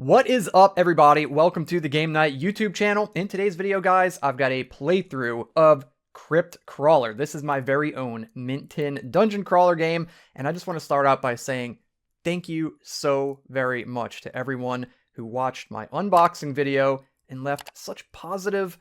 What is up, everybody? Welcome to the Game Night YouTube channel. In today's video, guys, I've got a playthrough of Crypt Crawler. This is my very own Mint Tin dungeon crawler game, and I just want to start out by saying thank you so very much to everyone who watched my unboxing video and left such positive,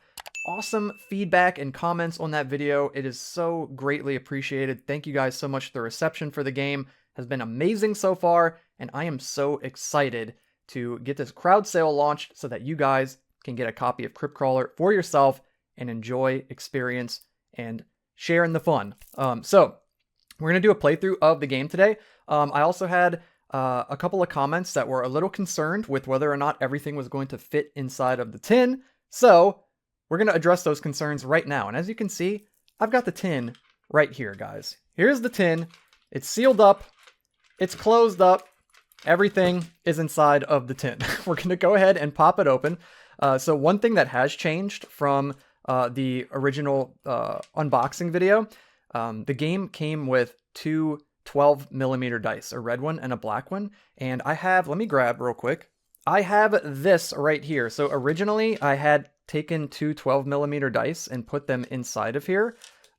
awesome feedback and comments on that video. It is so greatly appreciated. Thank you guys so much. The reception for the game has been amazing so far, and I am so excited to get this crowd sale launched so that you guys can get a copy of Crypt Crawler for yourself and enjoy, experience, and share in the fun. So we're going to do a playthrough of the game today. I also had a couple of comments that were a little concerned with whether or not everything was going to fit inside of the tin. So we're going to address those concerns right now. And as you can see, I've got the tin right here, guys. Here's the tin. It's sealed up. It's closed up. Everything is inside of the tin. We're going to go ahead and pop it open. So one thing that has changed from the original unboxing video, the game came with two 12mm dice, a red one and a black one. And I have, let me grab real quick. I have this right here. So originally I had taken two 12mm dice and put them inside of here.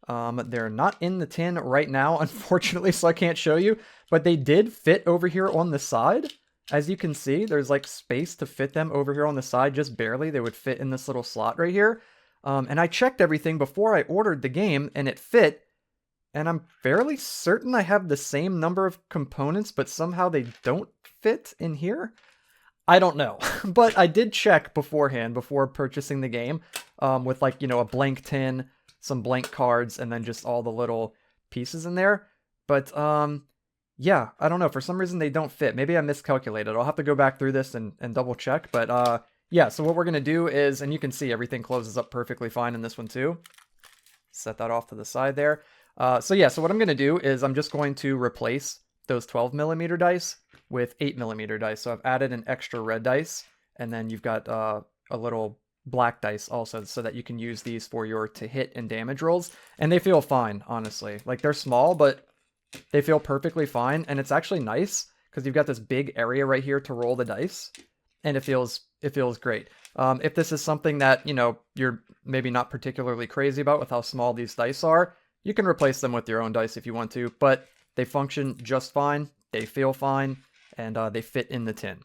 They're not in the tin right now, unfortunately, so I can't show you, but they did fit over here on the side. As you can see, there's like space to fit them over here on the side, just barely. They would fit in this little slot right here. And I checked everything before I ordered the game and it fit, and I'm fairly certain I have the same number of components, but somehow they don't fit in here. I don't know, but I did check beforehand before purchasing the game, with like, you know, a blank tin, some blank cards, and then just all the little pieces in there. But yeah, I don't know. For some reason they don't fit. Maybe I miscalculated. I'll have to go back through this and double check. But yeah, so what we're going to do is, and you can see everything closes up perfectly fine in this one too. Set that off to the side there. So yeah, so what I'm going to do is I'm just going to replace those 12mm dice with 8mm dice. So I've added an extra red dice, and then you've got a little black dice also, so that you can use these for your to hit and damage rolls. And they feel fine, honestly. Like, they're small, but they feel perfectly fine. And it's actually nice because you've got this big area right here to roll the dice, and it feels great. If this is something that, you know, you're maybe not particularly crazy about with how small these dice are, you can replace them with your own dice if you want to, but they function just fine. They feel fine, and they fit in the tin.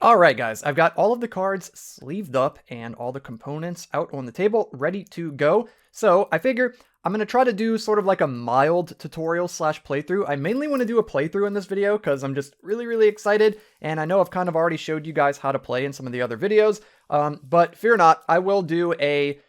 Alright guys, I've got all of the cards sleeved up and all the components out on the table ready to go. So I figure I'm going to try to do sort of like a mild tutorial slash playthrough. I mainly want to do a playthrough in this video because I'm just really excited, and I know I've kind of already showed you guys how to play in some of the other videos, but fear not, I will do a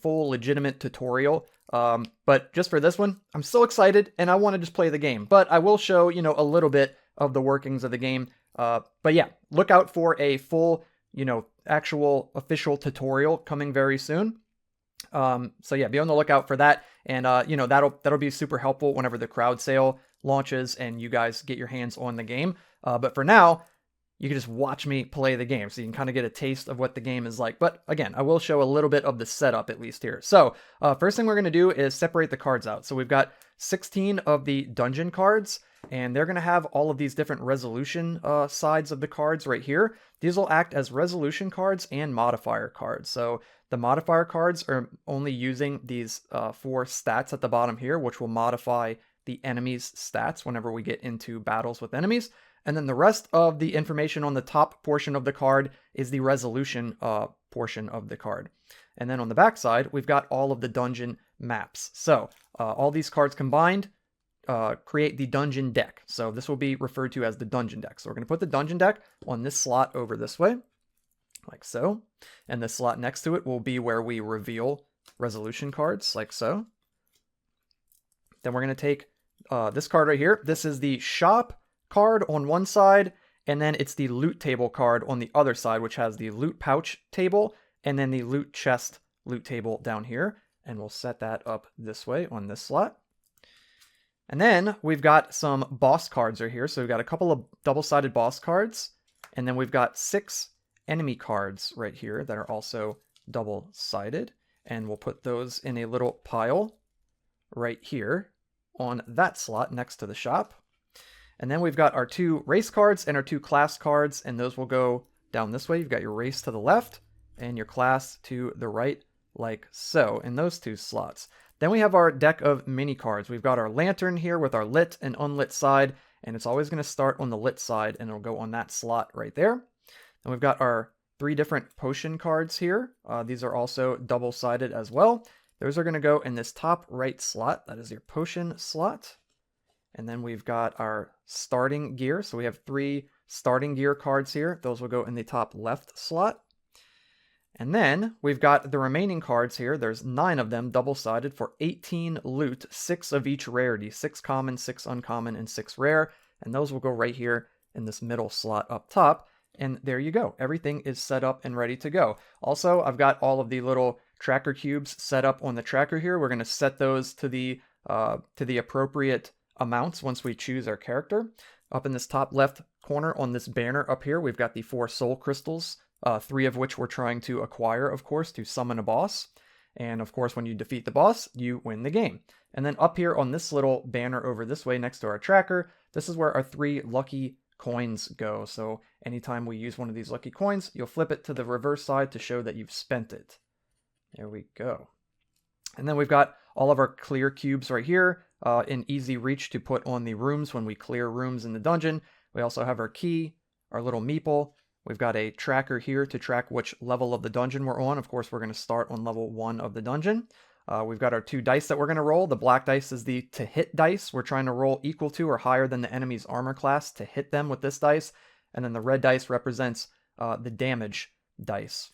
full legitimate tutorial. But just for this one, I'm so excited and I want to just play the game. But I will show, you know, a little bit of the workings of the game. But yeah, look out for a full, you know, actual official tutorial coming very soon. So yeah, be on the lookout for that. And, you know, that'll be super helpful whenever the crowd sale launches and you guys get your hands on the game. But for now, you can just watch me play the game so you can kind of get a taste of what the game is like. But again, I will show a little bit of the setup at least here. So first thing we're going to do is separate the cards out. So we've got 16 of the dungeon cards, and they're going to have all of these different resolution sides of the cards right here. These will act as resolution cards and modifier cards. So the modifier cards are only using these 4 stats at the bottom here, which will modify the enemy's stats whenever we get into battles with enemies. And then the rest of the information on the top portion of the card is the resolution portion of the card. And then on the back side, we've got all of the dungeon maps. So all these cards combined create the dungeon deck. So this will be referred to as the dungeon deck. So we're going to put the dungeon deck on this slot over this way, like so. And the slot next to it will be where we reveal resolution cards, like so. Then we're going to take this card right here. This is the shop card on one side, and then it's the loot table card on the other side, which has the loot pouch table and then the loot chest loot table down here. And we'll set that up this way on this slot. And then we've got some boss cards right here. So we've got a couple of double-sided boss cards, and then we've got 6 enemy cards right here that are also double-sided, and we'll put those in a little pile right here on that slot next to the shop. And then we've got our 2 race cards and our 2 class cards, and those will go down this way. You've got your race to the left and your class to the right, like so, in those two slots. Then we have our deck of mini cards. We've got our lantern here with our lit and unlit side, and it's always going to start on the lit side, and it'll go on that slot right there. Then we've got our 3 different potion cards here. These are also double-sided as well. Those are going to go in this top right slot. That is your potion slot. And then we've got our starting gear. So we have 3 starting gear cards here. Those will go in the top left slot. And then we've got the remaining cards here. There's 9 of them, double-sided, for 18 loot, 6 of each rarity, 6 common, 6 uncommon, and 6 rare. And those will go right here in this middle slot up top. And there you go. Everything is set up and ready to go. Also, I've got all of the little tracker cubes set up on the tracker here. We're going to set those to the appropriate amounts once we choose our character. Up in this top left corner on this banner up here, we've got the 4 soul crystals, 3 of which we're trying to acquire, of course, to summon a boss. And of course, when you defeat the boss, you win the game. And then up here on this little banner over this way next to our tracker, this is where our 3 lucky coins go. So anytime we use one of these lucky coins, you'll flip it to the reverse side to show that you've spent it. There we go. And then we've got all of our clear cubes right here in easy reach to put on the rooms when we clear rooms in the dungeon. We also have our key, our little meeple. We've got a tracker here to track which level of the dungeon we're on. Of course, we're going to start on level 1 of the dungeon. We've got our 2 dice that we're going to roll. The black dice is the to hit dice. We're trying to roll equal to or higher than the enemy's armor class to hit them with this dice. And then the red dice represents the damage dice.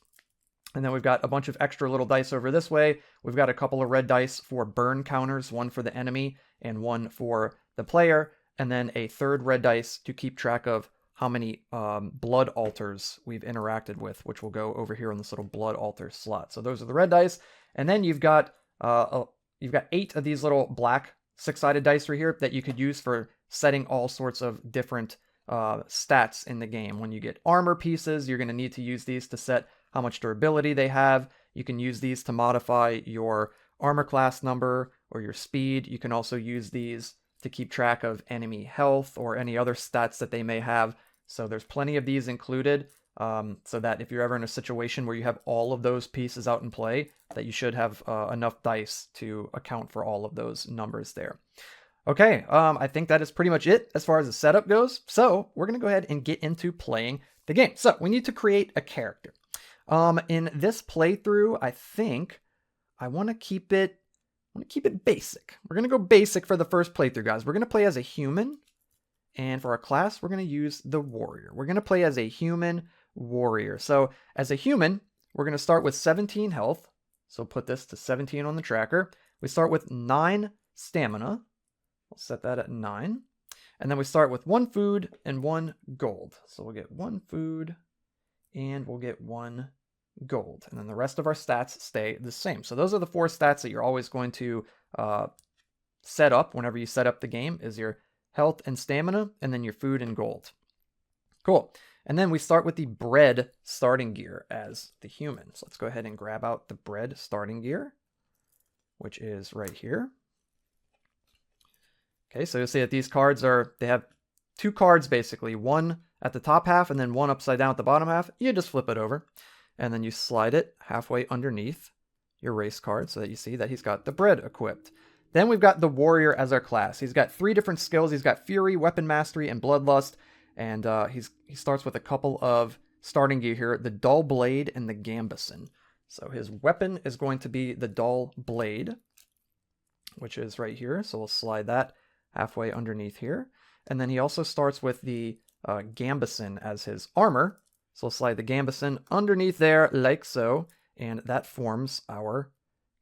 And then we've got a bunch of extra little dice over this way. We've got a couple of red dice for burn counters, 1 for the enemy and 1 for the player. And then a 3rd red dice to keep track of how many blood altars we've interacted with, which will go over here on this little blood altar slot. So those are the red dice. And then you've got 8 of these little black 6-sided dice right here that you could use for setting all sorts of different stats in the game. When you get armor pieces, you're going to need to use these to set how much durability they have. You can use these to modify your armor class number or your speed. You can also use these to keep track of enemy health or any other stats that they may have. So there's plenty of these included, so that if you're ever in a situation where you have all of those pieces out in play, that you should have enough dice to account for all of those numbers there. Okay, I think that is pretty much it as far as the setup goes. So we're going to go ahead and get into playing the game. So we need to create a character. In this playthrough, I think I want to keep it basic. We're going to go basic for the first playthrough, guys. We're going to play as a human. And for our class, we're going to use the warrior. We're going to play as a human warrior. So as a human, we're going to start with 17 health. So put this to 17 on the tracker. We start with 9 stamina. We'll set that at 9. And then we start with 1 food and 1 gold. So we'll get 1 food and we'll get 1 gold. And then the rest of our stats stay the same. So those are the 4 stats that you're always going to set up whenever you set up the game, is your health and stamina, and then your food and gold. Cool. And then we start with the bread starting gear as the human. So let's go ahead and grab out the bread starting gear, which is right here. Okay, so you'll see that these cards they have 2 cards basically, 1 at the top half and then 1 upside down at the bottom half. You just flip it over and then you slide it halfway underneath your race card so that you see that he's got the bread equipped. Then we've got the warrior as our class. He's got 3 different skills. He's got fury, weapon mastery, and bloodlust. And he starts with a couple of starting gear here, the dull blade and the gambeson. So his weapon is going to be the dull blade, which is right here. So we'll slide that halfway underneath here. And then he also starts with the gambeson as his armor. So we'll slide the gambeson underneath there like so. And that forms our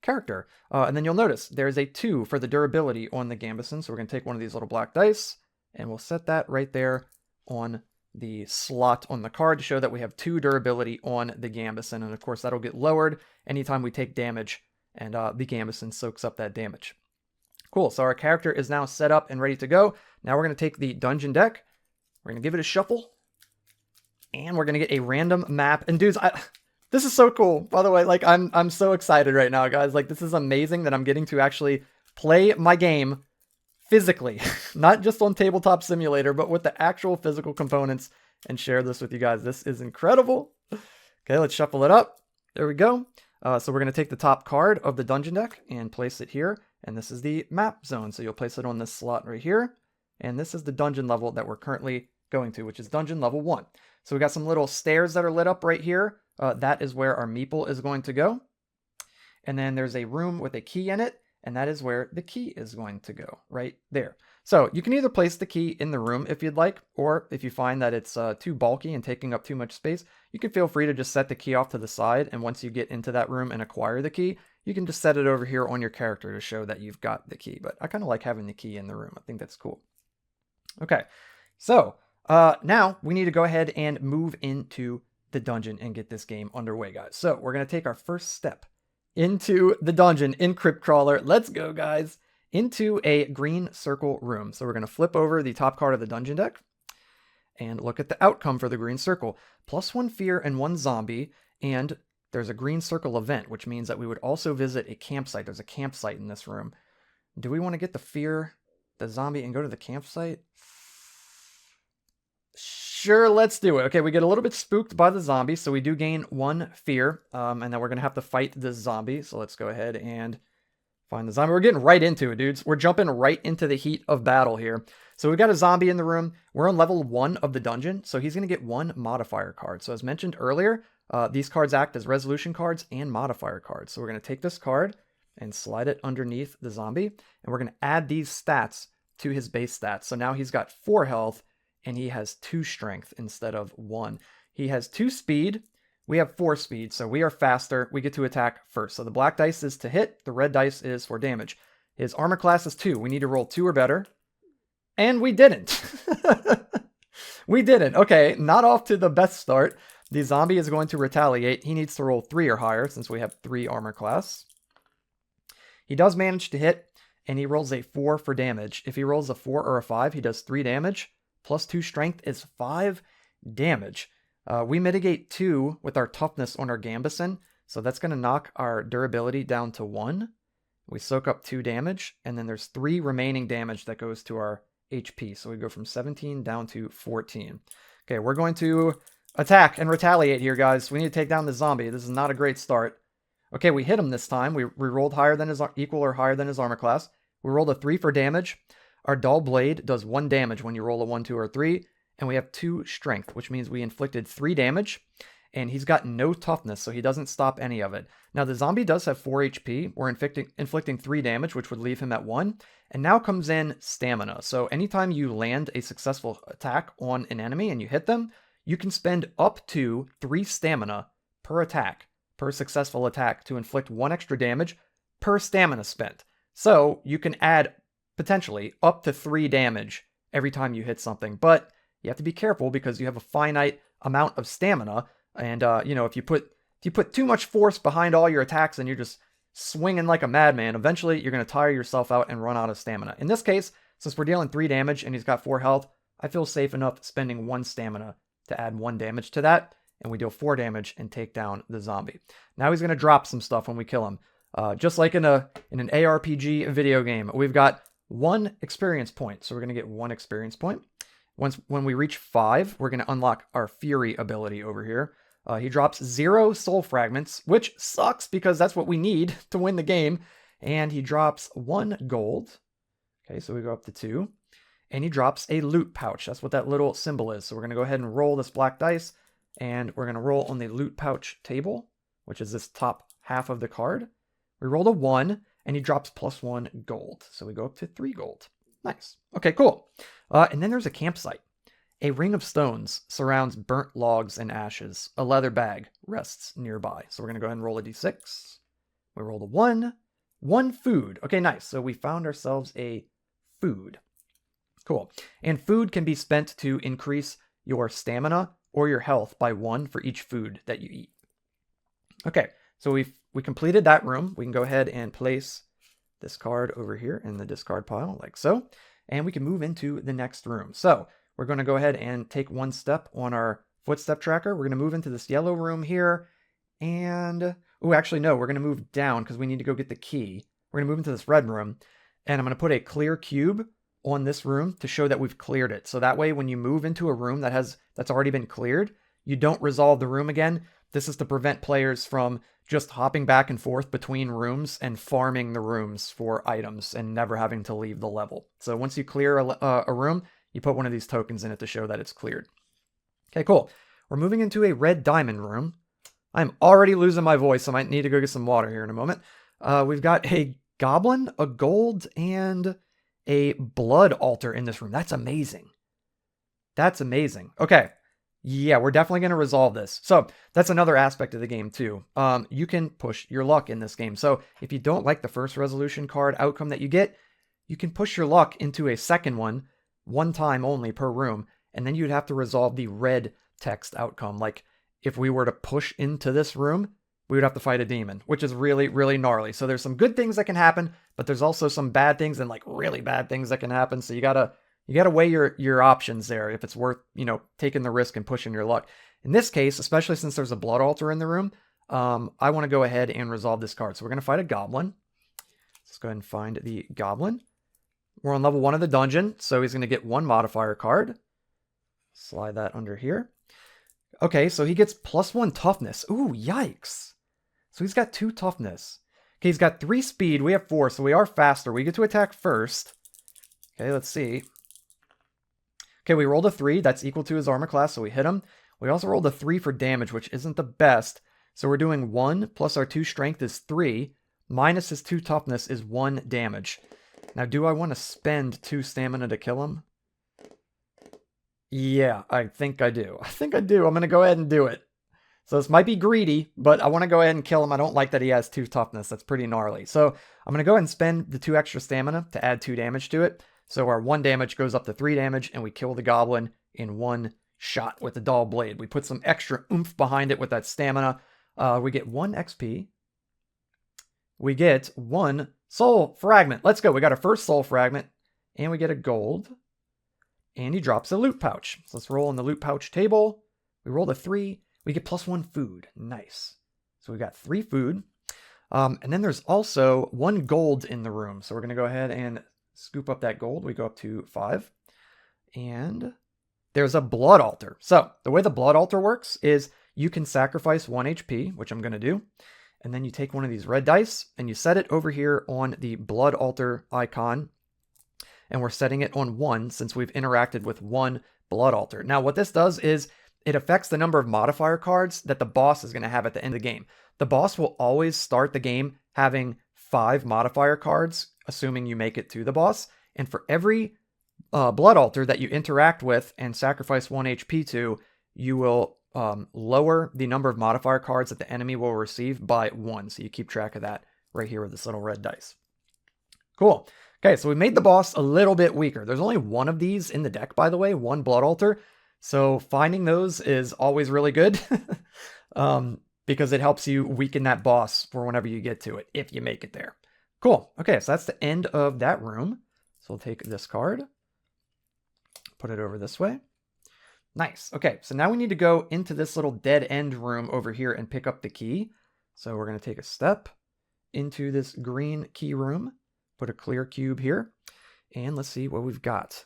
character. And then you'll notice there's a 2 for the durability on the gambeson. So we're going to take one of these little black dice and we'll set that right there on the slot on the card to show that we have 2 durability on the gambeson. And of course that'll get lowered anytime we take damage, and the gambeson soaks up that damage. Cool. So our character is now set up and ready to go. Now we're going to take the dungeon deck. We're going to give it a shuffle and we're going to get a random map. And dudes, this is so cool, by the way. Like, I'm so excited right now, guys. Like, this is amazing that I'm getting to actually play my game physically, not just on Tabletop Simulator, but with the actual physical components and share this with you guys. This is incredible. Okay, let's shuffle it up. There we go. So we're going to take the top card of the dungeon deck and place it here. And this is the map zone. So you'll place it on this slot right here. And this is the dungeon level that we're currently going to, which is dungeon level 1. So we got some little stairs that are lit up right here. That is where our meeple is going to go. And then there's a room with a key in it. And that is where the key is going to go, right there. So you can either place the key in the room if you'd like, or if you find that it's too bulky and taking up too much space, you can feel free to just set the key off to the side. And once you get into that room and acquire the key, you can just set it over here on your character to show that you've got the key. But I kind of like having the key in the room. I think that's cool. Okay, so now we need to go ahead and move into the dungeon and get this game underway, guys. So we're going to take our first step into the dungeon in Crypt Crawler. Let's go, guys, into a green circle room. So we're going to flip over the top card of the dungeon deck and look at the outcome for the green circle. +1 fear and 1 zombie, and there's a green circle event, which means that we would also visit a campsite. There's a campsite in this room. Do we want to get the fear, the zombie, and go to the campsite? Sure, let's do it. Okay, we get a little bit spooked by the zombie, so we do gain 1 fear, and then we're going to have to fight this zombie. So let's go ahead and find the zombie. We're getting right into it, dudes. We're jumping right into the heat of battle here. So we've got a zombie in the room. We're on level 1 of the dungeon, so he's going to get 1 modifier card. So as mentioned earlier, these cards act as resolution cards and modifier cards. So we're going to take this card and slide it underneath the zombie, and we're going to add these stats to his base stats. So now he's got 4 health, and he has 2 strength instead of 1. He has 2 speed. We have 4 speed, so we are faster. We get to attack first. So the black dice is to hit. The red dice is for damage. His armor class is 2. We need to roll 2 or better. And we didn't. We didn't. Okay, not off to the best start. The zombie is going to retaliate. He needs to roll 3 or higher since we have 3 armor class. He does manage to hit, and he rolls a 4 for damage. If he rolls a 4 or a 5, he does 3 damage. +2 strength is 5 damage. We mitigate 2 with our toughness on our Gambison, so that's going to knock our durability down to 1. We soak up 2 damage, and then there's 3 remaining damage that goes to our HP. So we go from 17 down to 14. Okay, we're going to attack and retaliate here, guys. We need to take down the zombie. This is not a great start. Okay, we hit him this time. We rolled higher than his equal or higher than his armor class. We rolled a 3 for damage. Our dull blade does 1 damage when you roll a 1, 2, or 3, and we have 2 strength, which means we inflicted 3 damage, and he's got no toughness, so he doesn't stop any of it. Now, the zombie does have 4 HP. We're inflicting 3 damage, which would leave him at 1, and now comes in stamina. So anytime you land a successful attack on an enemy and you hit them, you can spend up to 3 stamina per attack, per successful attack, to inflict 1 extra damage per stamina spent. So you can add potentially up to 3 damage every time you hit something, but you have to be careful because you have a finite amount of stamina, and if you put too much force behind all your attacks and you're just swinging like a madman, eventually you're going to tire yourself out and run out of stamina. In this case, since we're dealing 3 damage and he's got 4 health, I feel safe enough spending 1 stamina to add 1 damage to that, and we deal 4 damage and take down the zombie. Now he's going to drop some stuff when we kill him. Just like in an ARPG video game, we've got 1 experience point. So we're going to get 1 experience point. When we reach 5, we're going to unlock our Fury ability over here. He drops 0 soul fragments, which sucks because that's what we need to win the game. And he drops 1 gold. Okay, so we go up to 2. And he drops a loot pouch. That's what that little symbol is. So we're going to go ahead and roll this black dice. And we're going to roll on the loot pouch table, which is this top half of the card. We rolled a 1. And he drops +1 gold. So we go up to 3 gold. Nice. Okay, cool. And then there's a campsite. A ring of stones surrounds burnt logs and ashes. A leather bag rests nearby. So we're going to go ahead and roll a d6. We rolled a 1. 1 food. Okay, nice. So we found ourselves a food. Cool. And food can be spent to increase your stamina or your health by 1 for each food that you eat. Okay, so we completed that room. We can go ahead and place this card over here in the discard pile, like so. And we can move into the next room. So we're going to go ahead and take 1 step on our footstep tracker. We're going to move into this yellow room here. And, oh, actually, no, we're going to move down because we need to go get the key. We're going to move into this red room. And I'm going to put a clear cube on this room to show that we've cleared it. So that way when you move into a room that's already been cleared, you don't resolve the room again. This is to prevent players from just hopping back and forth between rooms and farming the rooms for items and never having to leave the level. So once you clear a room, you put one of these tokens in it to show that it's cleared. Okay, cool. We're moving into a red diamond room. I'm already losing my voice, so I might need to go get some water here in a moment. We've got a goblin, a gold, and a blood altar in this room. That's amazing. That's amazing. Okay. Yeah, we're definitely going to resolve this. So that's another aspect of the game too. You can push your luck in this game. So if you don't like the first resolution card outcome that you get, you can push your luck into a second one time only per room, and then you'd have to resolve the red text outcome. Like if we were to push into this room, we would have to fight a demon, which is really, really gnarly. So there's some good things that can happen, but there's also some bad things and like really bad things that can happen. So you gotta weigh your options there if it's worth, taking the risk and pushing your luck. In this case, especially since there's a blood altar in the room, I want to go ahead and resolve this card. So we're going to fight a goblin. Let's go ahead and find the goblin. We're on level 1 of the dungeon, so he's going to get 1 modifier card. Slide that under here. Okay, so he gets +1 toughness. Ooh, yikes. So he's got 2 toughness. Okay, he's got 3 speed. We have 4, so we are faster. We get to attack first. Okay, let's see. Okay, we rolled a 3. That's equal to his armor class, so we hit him. We also rolled a 3 for damage, which isn't the best. So we're doing 1 plus our 2 strength is 3. Minus his 2 toughness is 1 damage. Now, do I want to spend 2 stamina to kill him? Yeah, I think I do. I'm going to go ahead and do it. So this might be greedy, but I want to go ahead and kill him. I don't like that he has 2 toughness. That's pretty gnarly. So I'm going to go ahead and spend the 2 extra stamina to add 2 damage to it. So our 1 damage goes up to 3 damage, and we kill the goblin in 1 shot with the dull blade. We put some extra oomph behind it with that stamina. We get 1 XP. We get 1 soul fragment. Let's go. We got our first soul fragment, and we get a gold. And he drops a loot pouch. So let's roll on the loot pouch table. We rolled a 3. We get +1 food. Nice. So we got 3 food. And then there's also 1 gold in the room. So we're going to go ahead and scoop up that gold. We go up to 5. And there's a blood altar. So the way the blood altar works is you can sacrifice 1 HP, which I'm going to do. And then you take one of these red dice and you set it over here on the blood altar icon. And we're setting it on 1 since we've interacted with 1 blood altar. Now what this does is it affects the number of modifier cards that the boss is going to have at the end of the game. The boss will always start the game having 5 modifier cards, assuming you make it to the boss. And for every blood altar that you interact with and sacrifice 1 HP to, you will lower the number of modifier cards that the enemy will receive by 1. So you keep track of that right here with this little red dice. Cool. Okay, so we made the boss a little bit weaker. There's only 1 of these in the deck, by the way, 1 blood altar. So finding those is always really good because it helps you weaken that boss for whenever you get to it, if you make it there. Cool. Okay, so that's the end of that room. So we'll take this card, put it over this way. Nice. Okay, so now we need to go into this little dead end room over here and pick up the key. So we're going to take a step into this green key room, put a clear cube here, and let's see what we've got.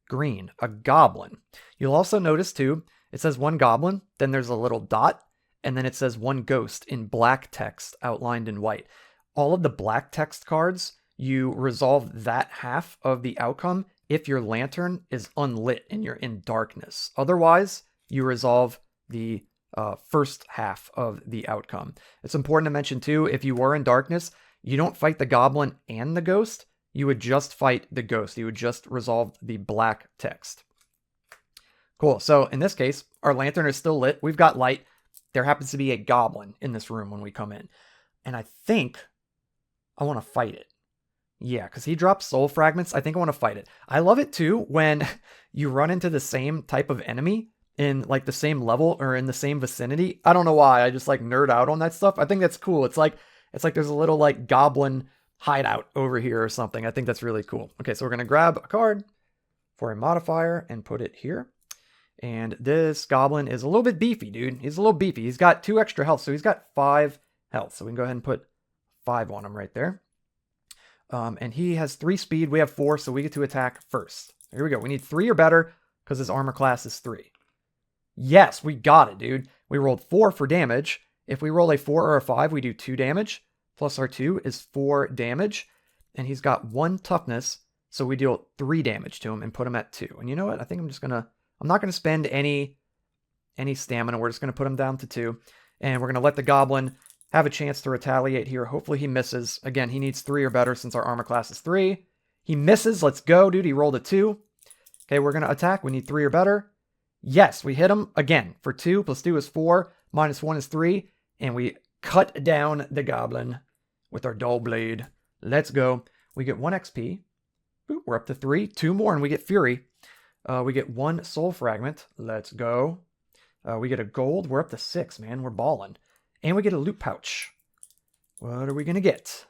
Green, a goblin. You'll also notice too, it says 1 goblin, then there's a little dot, and then it says 1 ghost in black text outlined in white. All of the black text cards, you resolve that half of the outcome if your lantern is unlit and you're in darkness. Otherwise, you resolve the first half of the outcome. It's important to mention too, if you were in darkness, you don't fight the goblin and the ghost. You would just fight the ghost. You would just resolve the black text. Cool. So in this case, our lantern is still lit. We've got light. There happens to be a goblin in this room when we come in. And I think I want to fight it. Yeah, because he drops soul fragments. I think I want to fight it. I love it too when you run into the same type of enemy in like the same level or in the same vicinity. I don't know why. I just like nerd out on that stuff. I think that's cool. It's like there's a little like goblin hideout over here or something. I think that's really cool. Okay, so we're going to grab a card for a modifier and put it here. And this goblin is a little bit beefy, dude. He's a little beefy. He's got 2 extra health, so he's got 5 health. So we can go ahead and put 5 on him right there. And he has 3 speed. We have 4, so we get to attack first. Here we go. We need 3 or better because his armor class is 3. Yes, we got it, dude. We rolled 4 for damage. If we roll a 4 or a 5, we do 2 damage. Plus our 2 is 4 damage. And he's got 1 toughness, so we deal 3 damage to him and put him at 2. And you know what? I think I'm not gonna spend any stamina. We're just gonna put him down to 2. And we're gonna let the goblin have a chance to retaliate here. Hopefully he misses. Again, he needs 3 or better since our armor class is 3. He misses. Let's go, dude. He rolled a 2. Okay, we're gonna attack. We need 3 or better. Yes, we hit him again for 2 plus 2 is 4, minus 1 is 3, and we cut down the goblin with our dull blade. Let's go. We get 1 XP. Boop, we're up to 3. 2 more, and we get Fury. We get 1 soul fragment. Let's go. We get a gold. We're up to 6, man. We're balling. And we get a loot pouch. What are we going to get?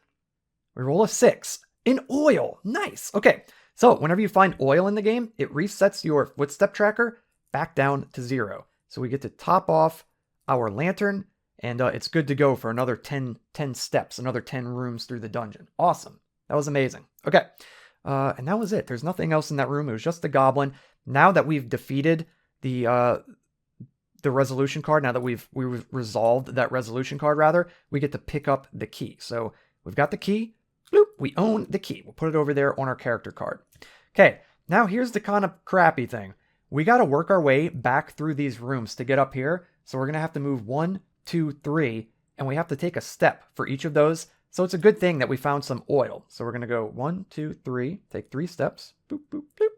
We roll a 6. In oil. Nice. Okay, so whenever you find oil in the game, it resets your footstep tracker back down to 0. So we get to top off our lantern, and it's good to go for another 10 steps, another 10 rooms through the dungeon. Awesome. That was amazing. Okay, and that was it. There's nothing else in that room. It was just the goblin. Now that we've defeated the resolution card, now that we've resolved that resolution card, rather, we get to pick up the key. So we've got the key. Bloop, we own the key. We'll put it over there on our character card. Okay, now here's the kind of crappy thing. We got to work our way back through these rooms to get up here. So we're going to have to move 1, 2, 3, and we have to take a step for each of those. So it's a good thing that we found some oil. So we're going to go 1, 2, 3, take 3 steps. Boop, boop, boop.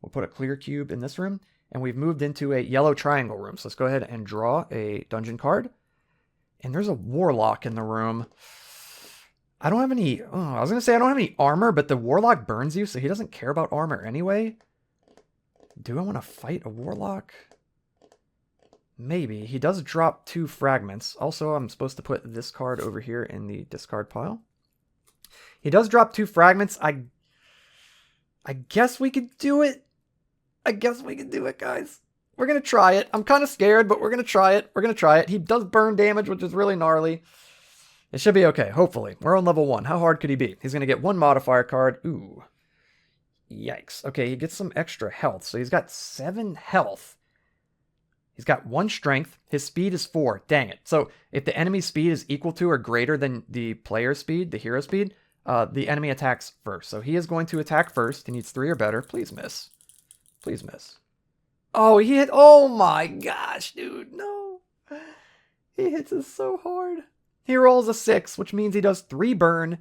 We'll put a clear cube in this room, and we've moved into a yellow triangle room. So let's go ahead and draw a dungeon card. And there's a warlock in the room. I don't have any, I was going to say I don't have any armor, but the warlock burns you, so he doesn't care about armor anyway. Do I want to fight a warlock? Maybe. He does drop 2 fragments. Also, I'm supposed to put this card over here in the discard pile. He does drop 2 fragments. I guess we could do it. I guess we can do it, guys. We're going to try it. I'm kind of scared, but we're going to try it. We're going to try it. He does burn damage, which is really gnarly. It should be okay, hopefully. We're on level 1. How hard could he be? He's going to get 1 modifier card. Ooh. Yikes. Okay, he gets some extra health. So he's got 7 health. He's got 1 strength. His speed is 4. Dang it. So if the enemy's speed is equal to or greater than the player's speed, the hero speed, the enemy attacks first. So he is going to attack first. He needs 3 or better. Please miss. Please miss. Oh, he hit. Oh my gosh, dude. No. He hits us so hard. He rolls a 6, which means he does 3 burn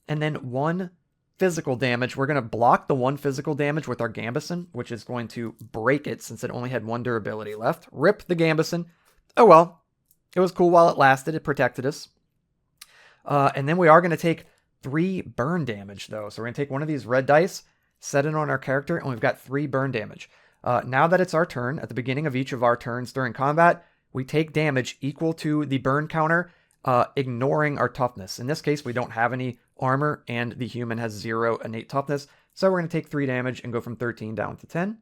and then 1 physical damage. We're going to block the 1 physical damage with our Gambison, which is going to break it since it only had 1 durability left. Rip the Gambison. Oh well. It was cool while it lasted. It protected us. And then we are going to take 3 burn damage, though. So we're going to take one of these red dice, set it on our character, and we've got 3 burn damage. Now that it's our turn, at the beginning of each of our turns during combat, we take damage equal to the burn counter, ignoring our toughness. In this case, we don't have any armor, and the human has 0 innate toughness. So we're going to take 3 damage and go from 13 down to 10.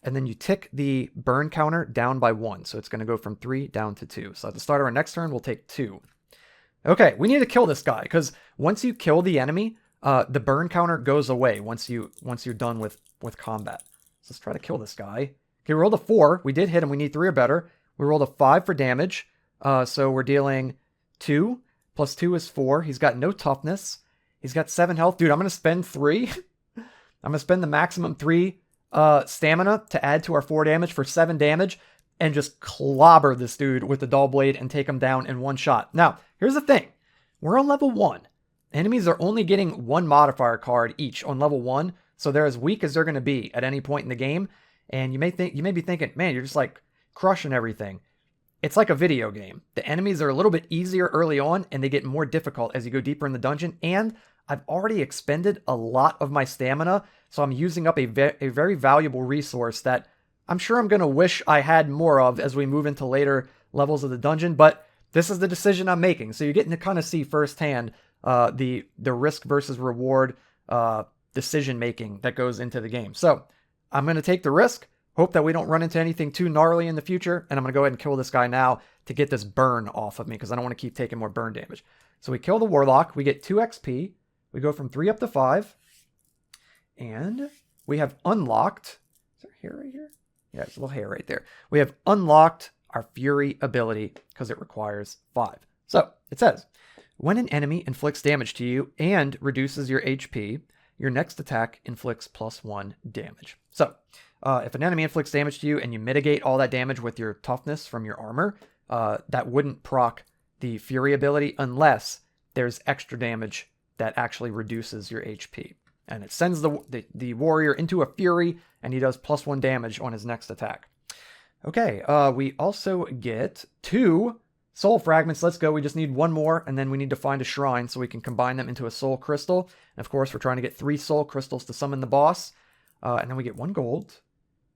And then you tick the burn counter down by 1. So it's going to go from 3 down to 2. So at the start of our next turn, we'll take 2. Okay, we need to kill this guy, because once you kill the enemy, the burn counter goes away once you're done with combat. So let's try to kill this guy. Okay, we rolled a 4. We did hit him. We need 3 or better. We rolled a 5 for damage. So we're dealing 2 plus 2 is 4. He's got no toughness. He's got 7 health. Dude, I'm going to spend 3. I'm going to spend the maximum 3 stamina to add to our 4 damage for 7 damage and just clobber this dude with the dull blade and take him down in 1 shot. Now, here's the thing. We're on level 1. Enemies are only getting 1 modifier card each on level 1, so they're as weak as they're going to be at any point in the game. And you may be thinking, man, you're just like crushing everything. It's like a video game. The enemies are a little bit easier early on, and they get more difficult as you go deeper in the dungeon. And I've already expended a lot of my stamina, so I'm using up a very valuable resource that I'm sure I'm going to wish I had more of as we move into later levels of the dungeon. But this is the decision I'm making, so you're getting to kind of see firsthand the risk versus reward decision making that goes into the game. So I'm going to take the risk. Hope that we don't run into anything too gnarly in the future. And I'm going to go ahead and kill this guy now to get this burn off of me, because I don't want to keep taking more burn damage. So we kill the warlock. We get 2 XP. We go from 3 up to 5. And we have unlocked... Is there hair right here? Yeah, there's a little hair right there. We have unlocked our Fury ability because it requires 5. So, it says, when an enemy inflicts damage to you and reduces your HP, your next attack inflicts +1 damage. So, if an enemy inflicts damage to you and you mitigate all that damage with your toughness from your armor, that wouldn't proc the Fury ability unless there's extra damage that actually reduces your HP. And it sends the warrior into a Fury, and he does +1 damage on his next attack. Okay, we also get 2 soul fragments. Let's go. We just need 1 more, and then we need to find a shrine so we can combine them into a soul crystal. And of course, we're trying to get 3 soul crystals to summon the boss. And then we get 1 gold.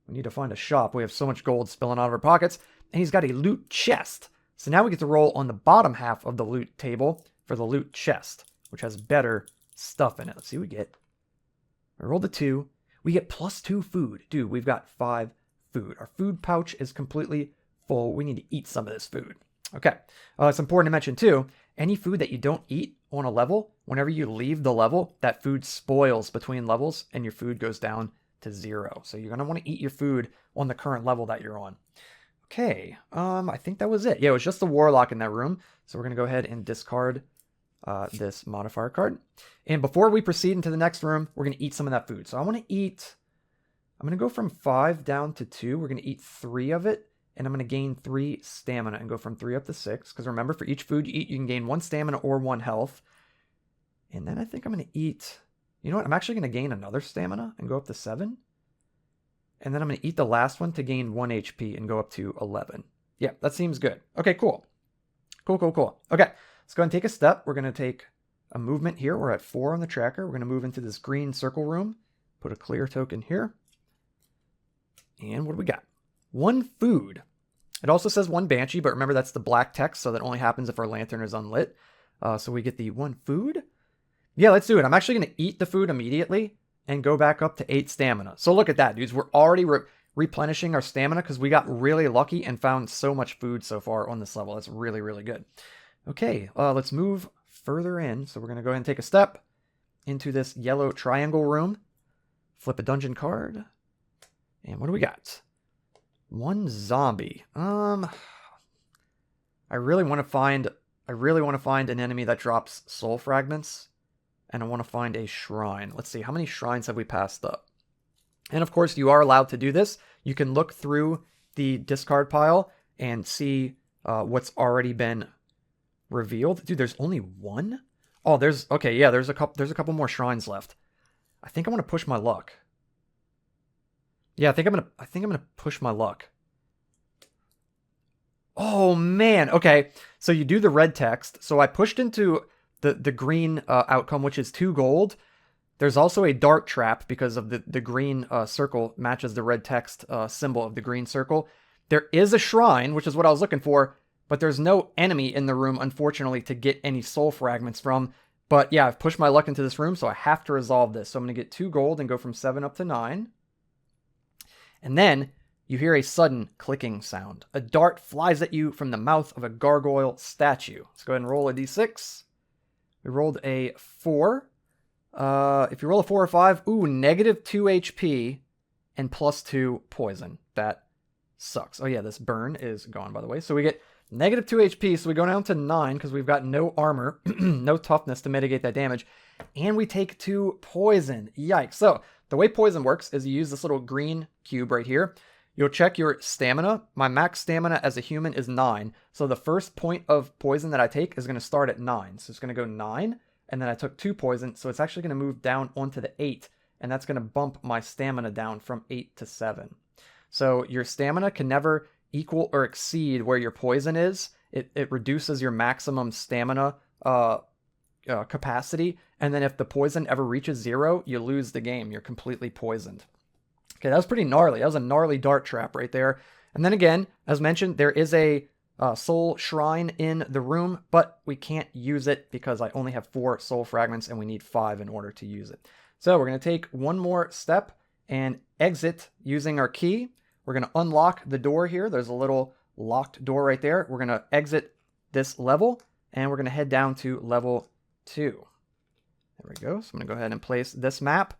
We need to find a shop. We have so much gold spilling out of our pockets. And he's got a loot chest. So now we get to roll on the bottom half of the loot table for the loot chest, which has better stuff in it. Let's see what we get. We rolled a 2. We get +2 food. Dude, we've got 5 food. Our food pouch is completely full. We need to eat some of this food. Okay. It's important to mention, too, any food that you don't eat on a level, whenever you leave the level, that food spoils between levels and your food goes down to 0. So you're going to want to eat your food on the current level that you're on. Okay. I think that was it. Yeah, it was just the warlock in that room. So we're going to go ahead and discard this modifier card. And before we proceed into the next room, we're going to eat some of that food. So I want to eat, I'm going to go from 5 down to 2. We're going to eat 3 of it, and I'm going to gain 3 stamina and go from 3 up to 6. Because remember, for each food you eat, you can gain 1 stamina or 1 health. And then I think I'm going to eat, you know what, I'm actually going to gain another stamina and go up to 7. And then I'm going to eat the last one to gain 1 HP and go up to 11. Yeah, that seems good. Okay, cool. Cool. Okay. Let's go ahead and take a step. We're going to take a movement here. We're at 4 on the tracker. We're going to move into this green circle room. Put a clear token here. And what do we got? 1 food. It also says 1 banshee, but remember that's the black text, so that only happens if our lantern is unlit. So we get the 1 food. Yeah, let's do it. I'm actually going to eat the food immediately and go back up to 8 stamina. So look at that, dudes. We're already replenishing our stamina because we got really lucky and found so much food so far on this level. That's really, really good. Okay, let's move further in. So we're going to go ahead and take a step into this yellow triangle room. Flip a dungeon card. And what do we got? 1 zombie. I really want to find an enemy that drops soul fragments. And I want to find a shrine. Let's see, how many shrines have we passed up? And of course, you are allowed to do this. You can look through the discard pile and see what's already been revealed. Dude, there's only 1? Oh, there's a couple more shrines left. I think I'm gonna push my luck. Yeah, I think I'm gonna push my luck. Oh man, okay. So you do the red text. So I pushed into the green outcome, which is 2 gold. There's also a dart trap because of the green circle matches the red text symbol of the green circle. There is a shrine, which is what I was looking for, but there's no enemy in the room, unfortunately, to get any soul fragments from. But yeah, I've pushed my luck into this room, so I have to resolve this. So I'm going to get 2 gold and go from 7 up to 9. And then you hear a sudden clicking sound. A dart flies at you from the mouth of a gargoyle statue. Let's go ahead and roll a d6. We rolled a 4. If you roll a 4 or 5, -2 HP and +2 poison. That sucks. Oh yeah, this burn is gone, by the way. So we get -2 HP, so we go down to 9 because we've got no armor, no toughness to mitigate that damage. And we take 2 poison. Yikes. So the way poison works is you use this little green cube right here. You'll check your stamina. My max stamina as a human is 9. So the first point of poison that I take is going to start at 9. So it's going to go 9. And then I took 2 poison. So it's actually going to move down onto the 8. And that's going to bump my stamina down from 8 to 7. So your stamina can never equal or exceed where your poison is. It reduces your maximum stamina capacity. And then if the poison ever reaches 0, you lose the game. You're completely poisoned. Okay, that was pretty gnarly. That was a gnarly dart trap right there. And then again, as mentioned, there is a soul shrine in the room, but we can't use it because I only have 4 soul fragments and we need 5 in order to use it. So we're going to take one more step and exit using our key. We're going to unlock the door here. There's a little locked door right there. We're going to exit this level and we're going to head down to level 2. There we go. So I'm going to go ahead and place this map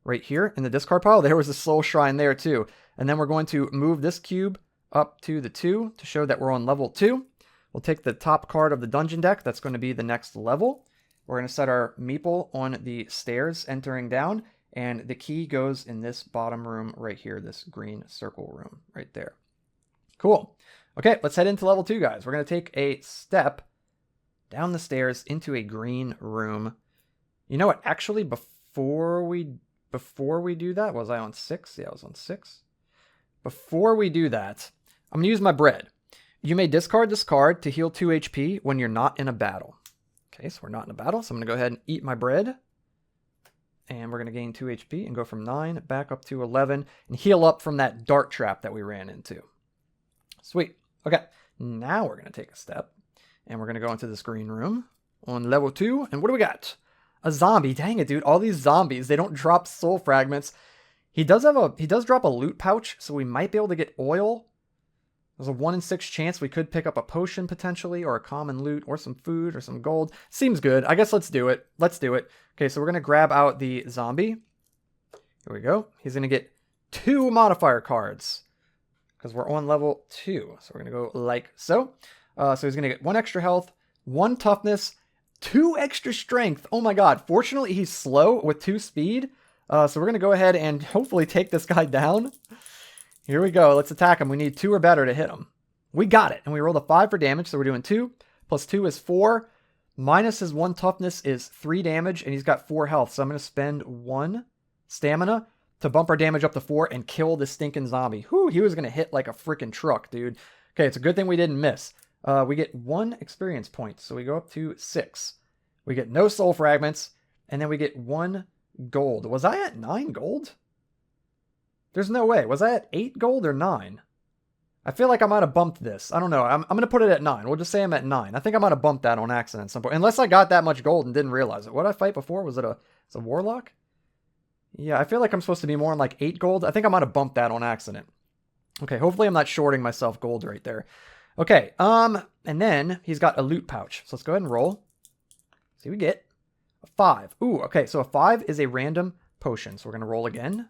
right here in the discard pile. There was a soul shrine there too. And then we're going to move this cube up to the 2 to show that we're on level 2. We'll take the top card of the dungeon deck. That's going to be the next level. We're going to set our meeple on the stairs entering down. And the key goes in this bottom room right here, this green circle room right there. Cool. Okay, let's head into level 2, guys. We're going to take a step down the stairs into a green room. You know what? Actually, before we do that, was I on 6? Yeah, I was on 6. Before we do that, I'm going to use my bread. You may discard this card to heal 2 HP when you're not in a battle. Okay, so we're not in a battle, so I'm going to go ahead and eat my bread. And we're going to gain 2 HP and go from 9 back up to 11 and heal up from that dart trap that we ran into. Sweet. Okay, now we're going to take a step and we're going to go into this green room on level 2. And what do we got? A zombie. Dang it, dude. All these zombies, they don't drop soul fragments. He does drop a loot pouch, so we might be able to get oil. There's a 1 in 6 chance we could pick up a potion potentially, or a common loot, or some food, or some gold. Seems good. I guess let's do it. Let's do it. Okay, so we're going to grab out the zombie. Here we go. He's going to get 2 modifier cards, because we're on level 2. So we're going to go like so. So he's going to get 1 extra health, 1 toughness, 2 extra strength. Oh my god. Fortunately, he's slow with 2 speed. So we're going to go ahead and hopefully take this guy down. Here we go. Let's attack him. We need 2 or better to hit him. We got it. And we rolled a 5 for damage. So we're doing 2. Plus 2 is 4. Minus his 1 toughness is 3 damage. And he's got 4 health. So I'm going to spend 1 stamina to bump our damage up to 4 and kill this stinking zombie. Whew, he was going to hit like a freaking truck, dude. Okay, it's a good thing we didn't miss. We get 1 experience point. So we go up to 6. We get no soul fragments. And then we get 1 gold. Was I at 9 gold? There's no way. Was I at 8 gold or 9? I feel like I might have bumped this. I don't know. I'm going to put it at 9. We'll just say I'm at 9. I think I might have bumped that on accident at some point. Unless I got that much gold and didn't realize it. What did I fight before? Was it a warlock? Yeah, I feel like I'm supposed to be more on like 8 gold. I think I might have bumped that on accident. Okay, hopefully I'm not shorting myself gold right there. Okay, and then he's got a loot pouch. So let's go ahead and roll. See what we get. A 5. Ooh, okay, so a 5 is a random potion. So we're going to roll again.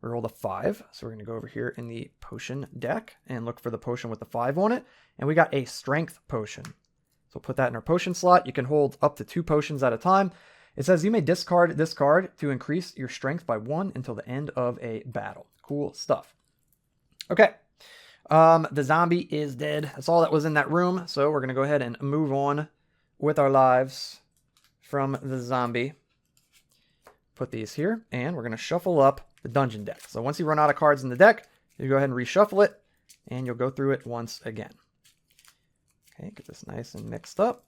We rolled a 5. So we're going to go over here in the potion deck and look for the potion with the 5 on it. And we got a strength potion. So we'll put that in our potion slot. You can hold up to 2 potions at a time. It says you may discard this card to increase your strength by 1 until the end of a battle. Cool stuff. Okay. The zombie is dead. That's all that was in that room. So we're going to go ahead and move on with our lives from the zombie. Put these here, and we're going to shuffle up the dungeon deck. So once you run out of cards in the deck, you go ahead and reshuffle it, and you'll go through it once again. Okay, get this nice and mixed up.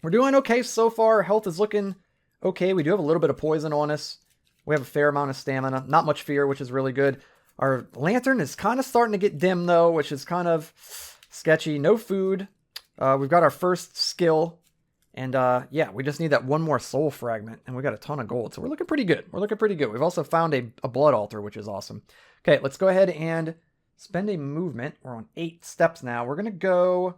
We're doing okay so far. Health is looking okay. We do have a little bit of poison on us. We have a fair amount of stamina. Not much fear, which is really good. Our lantern is kind of starting to get dim, though, which is kind of sketchy. No food. We've got our first skill. And yeah, we just need that 1 more soul fragment. And we got a ton of gold. So we're looking pretty good. We're looking pretty good. We've also found a blood altar, which is awesome. Okay, let's go ahead and spend a movement. We're on 8 steps now. We're gonna go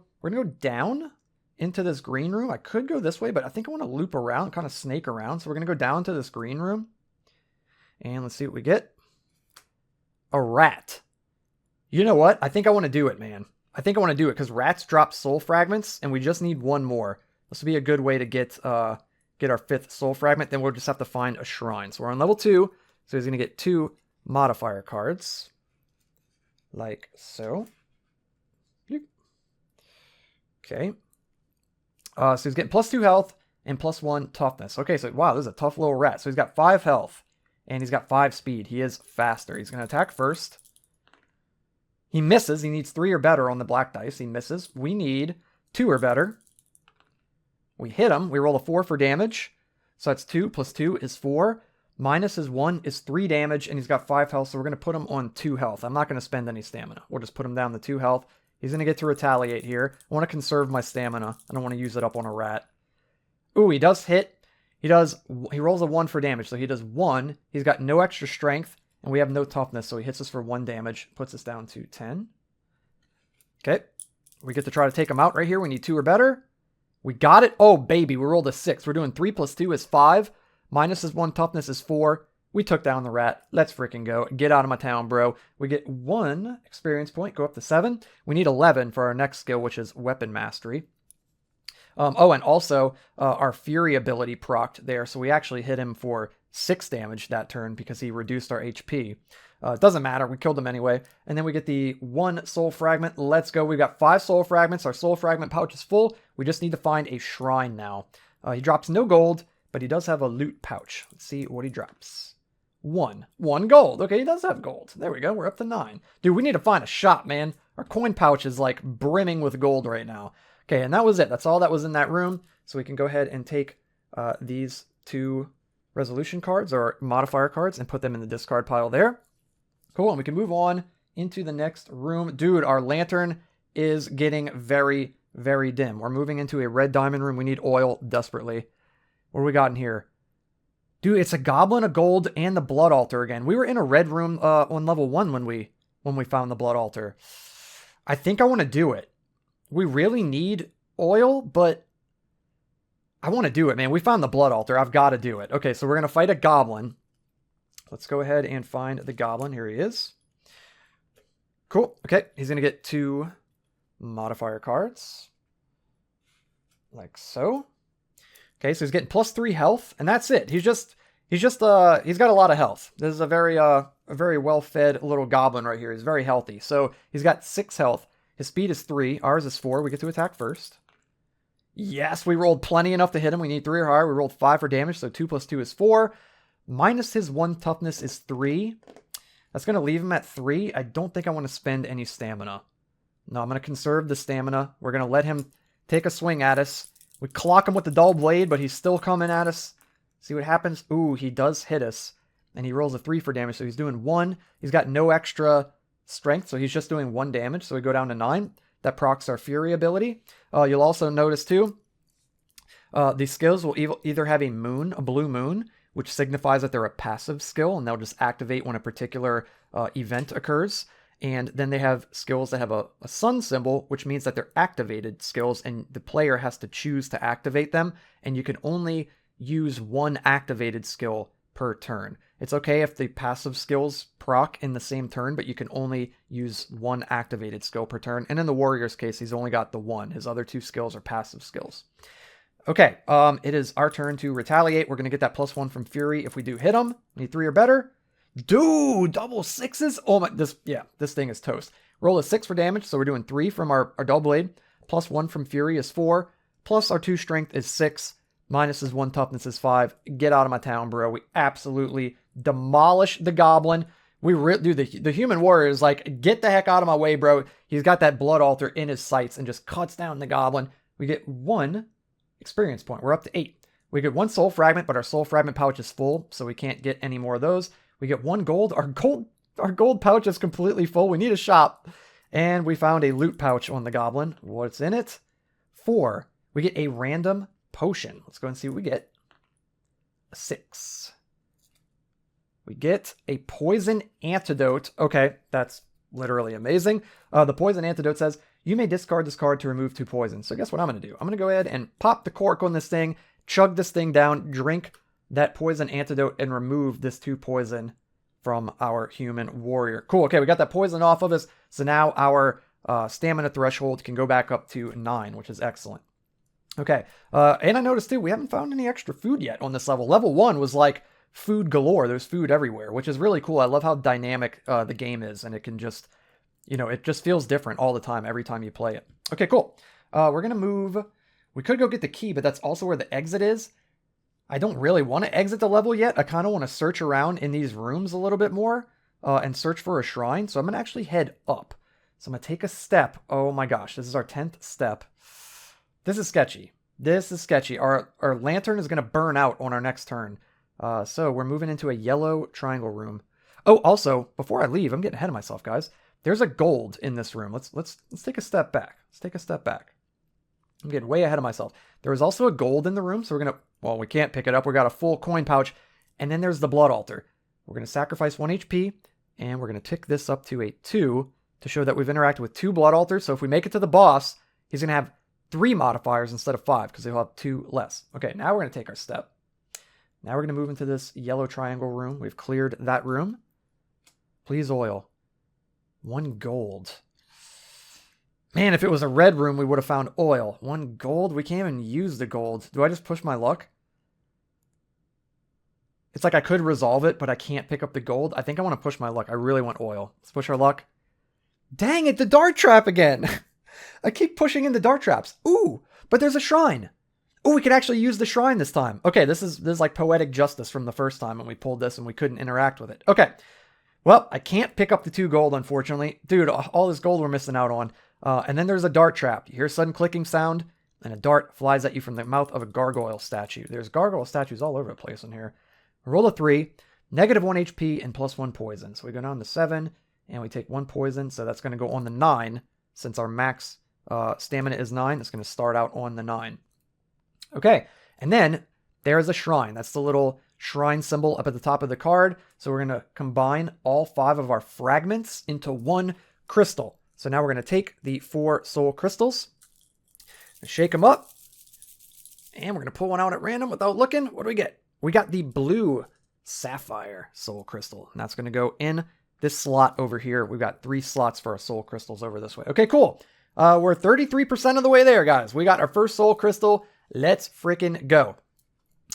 down into this green room. I could go this way, but I think I want to loop around, kind of snake around. So we're gonna go down to this green room. And let's see what we get. A rat. You know what? I think I want to do it, man. I think I want to do it because rats drop soul fragments and we just need 1 more. This will be a good way to get our 5th soul fragment. Then we'll just have to find a shrine. So we're on level 2. So he's going to get 2 modifier cards. Like so. Okay. So he's getting plus 2 health and plus 1 toughness. Okay, so wow, this is a tough little rat. So he's got 5 health. And he's got 5 speed. He is faster. He's going to attack first. He misses. He needs 3 or better on the black dice. He misses. We need 2 or better. We hit him. We roll a 4 for damage. So that's 2 plus 2 is 4. Minus his 1 is 3 damage. And he's got 5 health. So we're going to put him on 2 health. I'm not going to spend any stamina. We'll just put him down to 2 health. He's going to get to retaliate here. I want to conserve my stamina. I don't want to use it up on a rat. Ooh, he does hit. He rolls a 1 for damage, so he does 1. He's got no extra strength, and we have no toughness, so he hits us for 1 damage, puts us down to 10. Okay, we get to try to take him out right here. We need 2 or better. We got it. Oh, baby, we rolled a 6. We're doing 3 plus 2 is 5. Minus his 1 toughness is 4. We took down the rat. Let's freaking go. Get out of my town, bro. We get 1 experience point. Go up to 7. We need 11 for our next skill, which is weapon mastery. Oh, and also our fury ability procced there. So we actually hit him for 6 damage that turn because he reduced our HP. It doesn't matter. We killed him anyway. And then we get the 1 soul fragment. Let's go. We've got 5 soul fragments. Our soul fragment pouch is full. We just need to find a shrine now. He drops no gold, but he does have a loot pouch. Let's see what he drops. 1 gold. Okay, he does have gold. There we go. We're up to 9. Dude, we need to find a shop, man. Our coin pouch is like brimming with gold right now. Okay, and that was it. That's all that was in that room. So we can go ahead and take these 2 resolution cards or modifier cards and put them in the discard pile there. Cool, and we can move on into the next room. Dude, our lantern is getting very, very dim. We're moving into a red diamond room. We need oil desperately. What do we got in here? Dude, it's a goblin, a gold, and the blood altar again. We were in a red room on level 1 when we found the blood altar. I think I want to do it. We really need oil, but I want to do it, man. We found the blood altar. I've got to do it. Okay, so we're going to fight a goblin. Let's go ahead and find the goblin. Here he is. Cool. Okay, he's going to get 2 modifier cards. Like so. Okay, so he's getting plus 3 health, and that's it. He's got a lot of health. This is a very well-fed little goblin right here. He's very healthy. So he's got 6 health. His speed is 3. Ours is 4. We get to attack first. Yes, we rolled plenty enough to hit him. We need 3 or higher. We rolled 5 for damage, so 2 plus 2 is 4. Minus his 1 toughness is 3. That's going to leave him at 3. I don't think I want to spend any stamina. No, I'm going to conserve the stamina. We're going to let him take a swing at us. We clock him with the dull blade, but he's still coming at us. See what happens? Ooh, he does hit us. And he rolls a 3 for damage, so he's doing 1. He's got no extra strength, so he's just doing 1 damage. So we go down to 9. That procs our fury ability. You'll also notice, too, these skills will either have a blue moon, which signifies that they're a passive skill, and they'll just activate when a particular event occurs. And then they have skills that have a sun symbol, which means that they're activated skills, and the player has to choose to activate them, and you can only use 1 activated skill per turn. It's okay if the passive skills proc in the same turn, but you can only use 1 activated skill per turn. And in the warrior's case, he's only got the 1. His other 2 skills are passive skills. Okay, it is our turn to retaliate. We're going to get that plus 1 from Fury if we do hit him. Need 3 or better. Dude, double 6s? Oh my, this thing is toast. Roll a 6 for damage, so we're doing 3 from our double blade. Plus 1 from Fury is 4. Plus our 2 strength is 6. Minus his 1 toughness is 5. Get out of my town, bro. We absolutely demolish the goblin. Dude, the human warrior is like, get the heck out of my way, bro. He's got that blood altar in his sights and just cuts down the goblin. We get 1 experience point. We're up to 8. We get 1 soul fragment, but our soul fragment pouch is full, so we can't get any more of those. We get 1 gold. Our gold pouch is completely full. We need a shop. And we found a loot pouch on the goblin. What's in it? 4. We get a random potion. Let's go and see what we get. A 6. We get a poison antidote. Okay, that's literally amazing. The poison antidote says, you may discard this card to remove 2 poisons. So guess what I'm going to do? I'm going to go ahead and pop the cork on this thing, chug this thing down, drink that poison antidote, and remove this 2 poison from our human warrior. Cool. Okay, we got that poison off of us. So now our stamina threshold can go back up to 9, which is excellent. Okay, and I noticed too, we haven't found any extra food yet on this level. Level 1 was like food galore. There's food everywhere, which is really cool. I love how dynamic the game is, and it can just, it just feels different all the time, every time you play it. Okay, cool. We're going to move. We could go get the key, but that's also where the exit is. I don't really want to exit the level yet. I kind of want to search around in these rooms a little bit more and search for a shrine. So I'm going to actually head up. So I'm going to take a step. Oh my gosh, this is our 10th step. This is sketchy. This is sketchy. Our lantern is going to burn out on our next turn. So we're moving into a yellow triangle room. Oh, also, before I leave, I'm getting ahead of myself, guys. There's a gold in this room. Let's take a step back. Let's take a step back. I'm getting way ahead of myself. There was also a gold in the room, so we're going to, well, we can't pick it up. We got a full coin pouch. And then there's the blood altar. We're going to sacrifice 1 HP, and we're going to tick this up to a 2 to show that we've interacted with 2 blood altars. So if we make it to the boss, he's going to have 3 modifiers instead of 5 because they'll have 2 less. Okay, now we're going to take our step. Now we're going to move into this yellow triangle room. We've cleared that room. Please oil. 1 gold. Man, if it was a red room, we would have found oil. 1 gold? We can't even use the gold. Do I just push my luck? It's like I could resolve it, but I can't pick up the gold. I think I want to push my luck. I really want oil. Let's push our luck. Dang it, the dart trap again. I keep pushing into dart traps. Ooh, but there's a shrine. Oh, we could actually use the shrine this time. Okay, this is like poetic justice from the first time when we pulled this and we couldn't interact with it. Okay. Well, I can't pick up the 2 gold, unfortunately. Dude, all this gold we're missing out on. And then there's a dart trap. You hear a sudden clicking sound, and a dart flies at you from the mouth of a gargoyle statue. There's gargoyle statues all over the place in here. Roll a 3, negative 1 HP, and plus 1 poison. So we go down to 7, and we take 1 poison. So that's going to go on the 9. Since our max stamina is 9, it's going to start out on the 9. Okay, and then there's a shrine. That's the little shrine symbol up at the top of the card. So we're going to combine all 5 of our fragments into 1 crystal. So now we're going to take the 4 soul crystals, and shake them up, and we're going to pull one out at random without looking. What do we get? We got the blue sapphire soul crystal, and that's going to go in this slot over here. We've got 3 slots for our soul crystals over this way. Okay, cool. We're 33% of the way there, guys. We got our first soul crystal. Let's freaking go.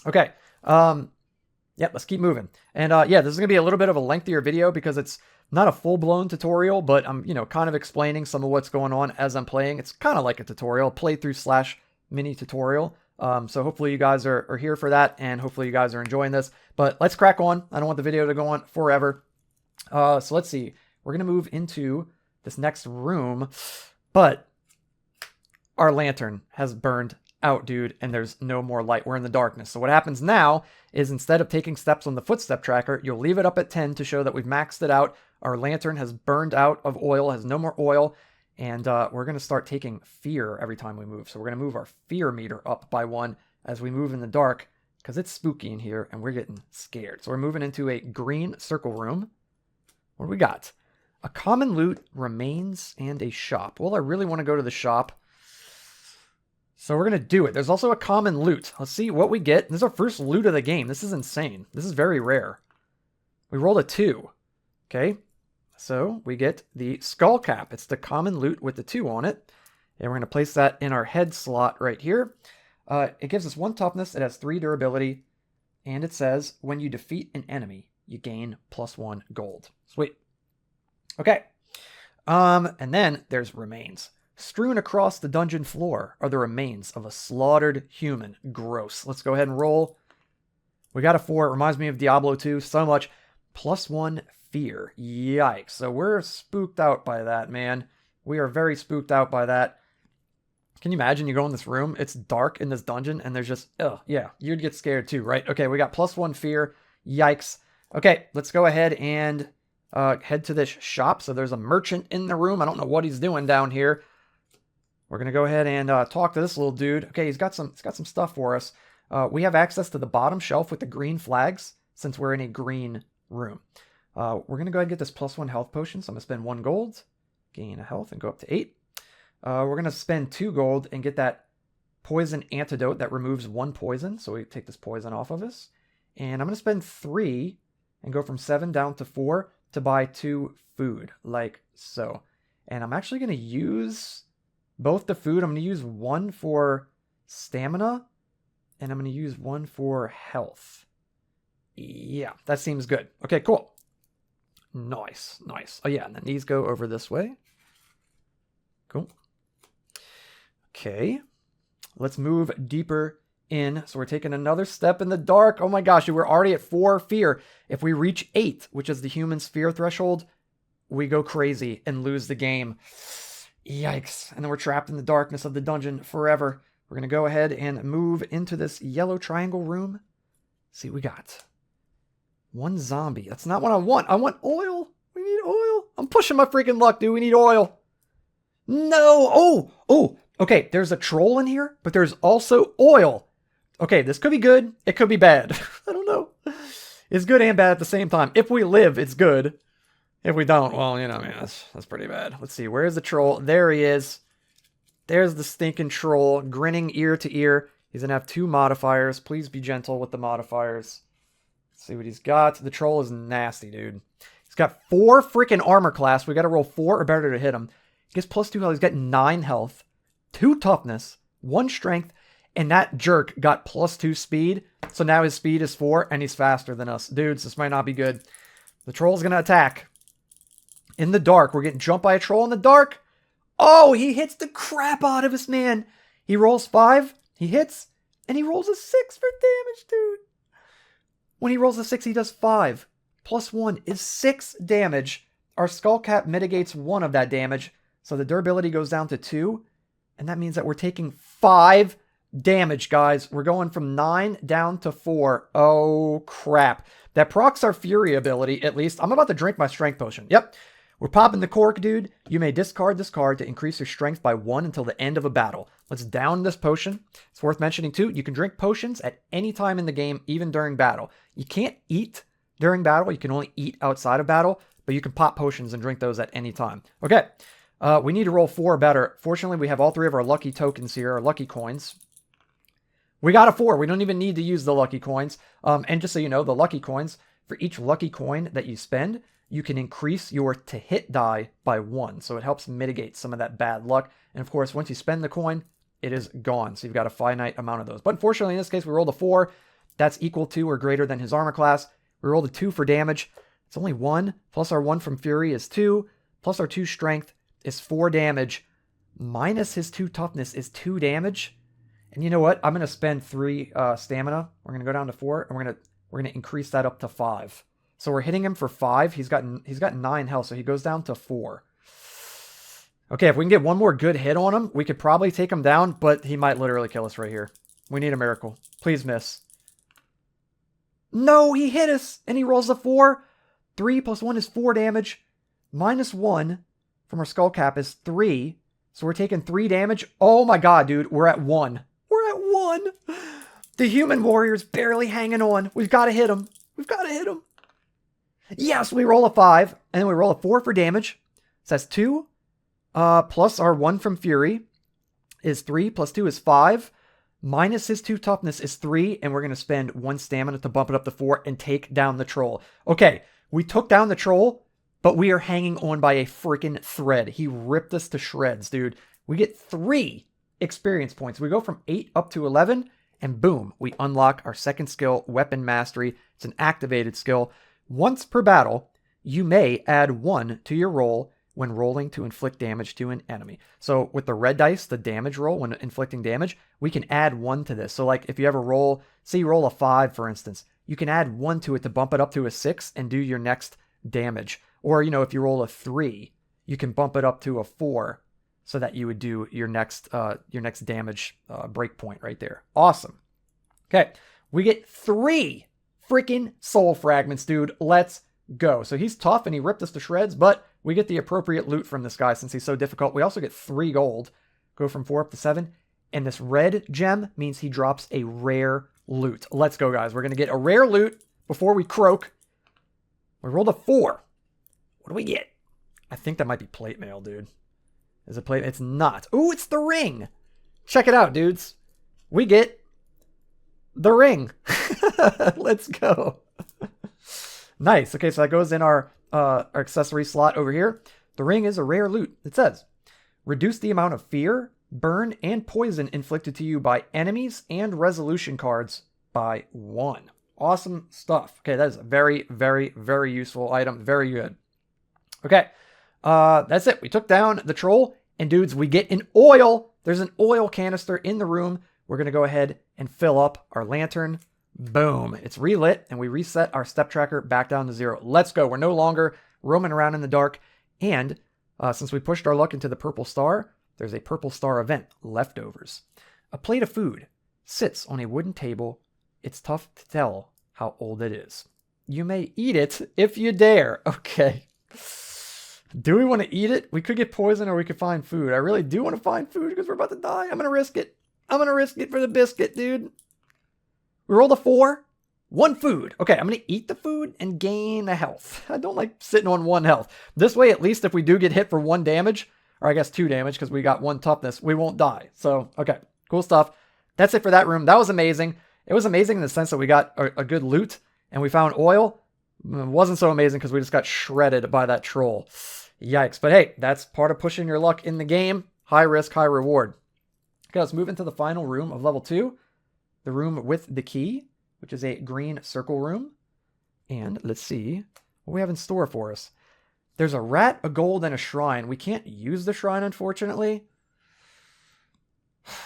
Okay. Yep, let's keep moving. And yeah, this is going to be a little bit of a lengthier video because it's not a full-blown tutorial, but I'm, kind of explaining some of what's going on as I'm playing. It's kind of like a tutorial, playthrough / mini tutorial. So hopefully you guys are here for that, and hopefully you guys are enjoying this. But let's crack on. I don't want the video to go on forever. So let's see. We're going to move into this next room, but our lantern has burned out, dude, and there's no more light. We're in the darkness. So what happens now is instead of taking steps on the footstep tracker, you'll leave it up at 10 to show that we've maxed it out. Our lantern has burned out of oil, has no more oil, and we're going to start taking fear every time we move. So we're going to move our fear meter up by 1 as we move in the dark because it's spooky in here and we're getting scared. So we're moving into a green circle room. What do we got? A common loot, remains, and a shop. Well, I really want to go to the shop, so we're going to do it. There's also a common loot. Let's see what we get. This is our first loot of the game. This is insane. This is very rare. We rolled a 2. Okay, so we get the skull cap. It's the common loot with the 2 on it. And we're going to place that in our head slot right here. It gives us 1 toughness. It has 3 durability. And it says, when you defeat an enemy, you gain plus 1 gold. Sweet. Okay. And then there's remains. Strewn across the dungeon floor are the remains of a slaughtered human. Gross. Let's go ahead and roll. We got a 4. It reminds me of Diablo 2 so much. Plus 1 fear. Yikes. So we're spooked out by that, man. We are very spooked out by that. Can you imagine you go in this room, it's dark in this dungeon, and there's just, oh, yeah, you'd get scared too, right? Okay, we got plus 1 fear. Yikes. Okay, let's go ahead and head to this shop. So there's a merchant in the room. I don't know what he's doing down here. We're going to go ahead and talk to this little dude. Okay, he's got some stuff for us. We have access to the bottom shelf with the green flags since we're in a green room. We're going to go ahead and get this plus 1 health potion. So I'm going to spend 1 gold, gain a health, and go up to 8. We're going to spend 2 gold and get that poison antidote that removes 1 poison. So we take this poison off of us. And I'm going to spend 3 and go from 7 down to 4 to buy 2 food, like so. And I'm actually going to use both the food. I'm going to use 1 for stamina, and I'm going to use 1 for health. Yeah, that seems good. Okay, cool. Nice, nice. Oh yeah, and then these go over this way. Cool. Okay, let's move deeper in. So we're taking another step in the dark. Oh my gosh, we're already at 4 fear. If we reach 8, which is the human's fear threshold, we go crazy and lose the game. Yikes. And then we're trapped in the darkness of the dungeon forever. We're going to go ahead and move into this yellow triangle room. See what we got. 1 zombie. That's not what I want. I want oil. We need oil. I'm pushing my freaking luck, dude. We need oil. No. Oh. Okay, there's a troll in here, but there's also oil. Okay, this could be good. It could be bad. I don't know. It's good and bad at the same time. If we live, it's good. If we don't, well, man, that's pretty bad. Let's see. Where is the troll? There he is. There's the stinking troll, grinning ear to ear. He's going to have 2 modifiers. Please be gentle with the modifiers. Let's see what he's got. The troll is nasty, dude. He's got 4 freaking armor class. We got to roll 4 or better to hit him. He gets +2 health. He's got 9 health, 2 toughness, 1 strength, and that jerk got +2 speed. So now his speed is 4, and he's faster than us. Dudes, this might not be good. The troll's going to attack. In the dark. We're getting jumped by a troll in the dark. Oh, he hits the crap out of us, man. He rolls 5. He hits, and he rolls a 6 for damage, dude. When he rolls a 6, he does 5. +1 is 6 damage. Our skull cap mitigates 1 of that damage. So the durability goes down to 2. And that means that we're taking 5 damage, guys. We're going from 9 down to 4. Oh, crap. That procs our fury ability, at least. I'm about to drink my strength potion. Yep. We're popping the cork, dude. You may discard this card to increase your strength by 1 until the end of a battle. Let's down this potion. It's worth mentioning, too, you can drink potions at any time in the game, even during battle. You can't eat during battle. You can only eat outside of battle, but you can pop potions and drink those at any time. Okay, we need to roll 4 or better. Fortunately, we have all 3 of our lucky tokens here, our lucky coins. We got a 4. We don't even need to use the lucky coins. And just so you know, the lucky coins, for each lucky coin that you spend, you can increase your to hit die by 1. So it helps mitigate some of that bad luck. And of course, once you spend the coin, it is gone. So you've got a finite amount of those. But unfortunately, in this case, we rolled a 4. That's equal to or greater than his armor class. We rolled a 2 for damage. It's only 1. Plus our 1 from fury is 2. Plus our 2 strength is 4 damage. Minus his 2 toughness is 2 damage. And you know what? I'm going to spend 3 stamina. We're going to go down to 4. And we're going to increase that up to 5. So we're hitting him for 5. He's got 9 health, so he goes down to 4. Okay, if we can get one more good hit on him, we could probably take him down, but he might literally kill us right here. We need a miracle. Please miss. No, he hit us, and he rolls a 4. 3 plus 1 is 4 damage. Minus 1 from our skull cap is 3. So we're taking 3 damage. Oh my god, dude, we're at 1. We're at 1. The human warrior's barely hanging on. We've got to hit him. We've got to hit him. Yes, we roll a 5, and then we roll a 4 for damage. So that's 2. Plus our 1 from fury is 3. Plus 2 is 5. Minus his 2 toughness is 3. And we're going to spend 1 stamina to bump it up to 4 and take down the troll. Okay, we took down the troll, but we are hanging on by a freaking thread. He ripped us to shreds, dude. We get 3 experience points. We go from 8 up to 11. And boom, we unlock our second skill, Weapon Mastery. It's an activated skill. Once per battle, you may add 1 to your roll when rolling to inflict damage to an enemy. So with the red dice, the damage roll when inflicting damage, we can add 1 to this. So like if you ever roll, say you roll a 5, for instance, you can add 1 to it to bump it up to a 6 and do your next damage. Or, you know, if you roll a 3, you can bump it up to a 4 so that you would do your next damage breakpoint right there. Awesome. Okay, we get 3 freaking soul fragments, dude. Let's go. So he's tough and he ripped us to shreds, but we get the appropriate loot from this guy since he's so difficult. We also get 3 gold. Go from 4 up to 7. And this red gem means he drops a rare loot. Let's go, guys. We're going to get a rare loot before we croak. We rolled a 4. What do we get? I think that might be plate mail, dude. Is it plate? It's not. Ooh, it's the ring. Check it out, dudes. We get the ring. Let's go. Nice. Okay, so that goes in our accessory slot over here. The ring is a rare loot. It says, reduce the amount of fear, burn, and poison inflicted to you by enemies and resolution cards by 1. Awesome stuff. Okay, that is a very, very, very useful item. Very good. Okay, that's it. We took down the troll, and dudes, we get an oil. There's an oil canister in the room. We're going to go ahead and fill up our lantern. Boom. It's relit, and we reset our step tracker back down to 0. Let's go. We're no longer roaming around in the dark. And since we pushed our luck into the purple star, there's a purple star event, leftovers. A plate of food sits on a wooden table. It's tough to tell how old it is. You may eat it if you dare. Okay. Do we want to eat it? We could get poison or we could find food. I really do want to find food because we're about to die. I'm going to risk it. I'm going to risk it for the biscuit, dude. We rolled a 4. 1 food. Okay, I'm going to eat the food and gain a health. I don't like sitting on 1 health. This way, at least if we do get hit for 1 damage, or I guess 2 damage because we got 1 toughness, we won't die. So, okay, cool stuff. That's it for that room. That was amazing. It was amazing in the sense that we got a good loot and we found oil. It wasn't so amazing because we just got shredded by that troll. Yikes. But hey, that's part of pushing your luck in the game. High risk, high reward. Okay, let's move into the final room of level 2. The room with the key, which is a green circle room. And let's see what we have in store for us. There's a rat, a gold, and a shrine. We can't use the shrine, unfortunately.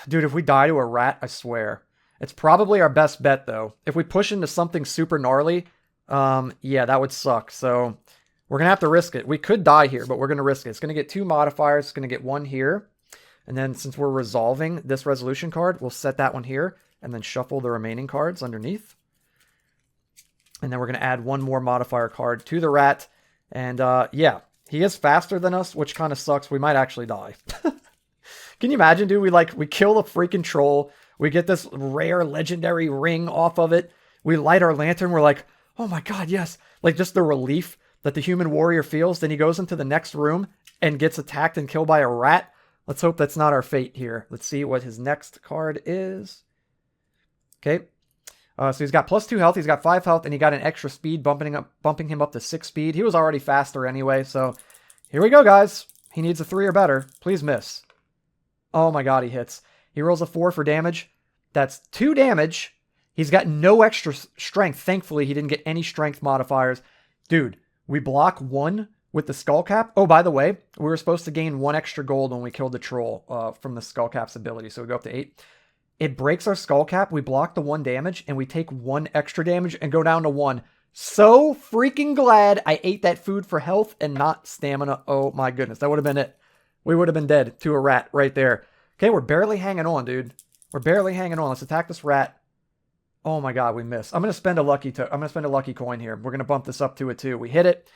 Dude, if we die to a rat, I swear. It's probably our best bet, though. If we push into something super gnarly, yeah, that would suck. So we're going to have to risk it. We could die here, but we're going to risk it. It's going to get 2 modifiers. It's going to get 1 here. And then since we're resolving this resolution card, we'll set that one here and then shuffle the remaining cards underneath. And then we're going to add 1 more modifier card to the rat. And yeah, he is faster than us, which kind of sucks. We might actually die. Can you imagine, dude? We kill the freaking troll. We get this rare legendary ring off of it. We light our lantern. We're like, oh my God, yes. Like just the relief that the human warrior feels. Then he goes into the next room and gets attacked and killed by a rat. Let's hope that's not our fate here. Let's see what his next card is. Okay. So he's got +2 health. He's got 5 health and he got an extra speed, bumping him up to 6 speed. He was already faster anyway. So here we go, guys. He needs a 3 or better. Please miss. Oh my God, he hits. He rolls a 4 for damage. That's 2 damage. He's got no extra strength. Thankfully, he didn't get any strength modifiers. Dude, we block 1 with the skull cap. Oh, by the way, we were supposed to gain 1 extra gold when we killed the troll from the skull cap's ability. So we go up to 8. It breaks our skull cap. We block the 1 damage and we take 1 extra damage and go down to 1. So freaking glad I ate that food for health and not stamina. Oh my goodness. That would have been it. We would have been dead to a rat right there. Okay, we're barely hanging on, dude. We're barely hanging on. Let's attack this rat. Oh my God, we missed. I'm gonna spend a lucky coin here. We're gonna bump this up to a 2. We hit it.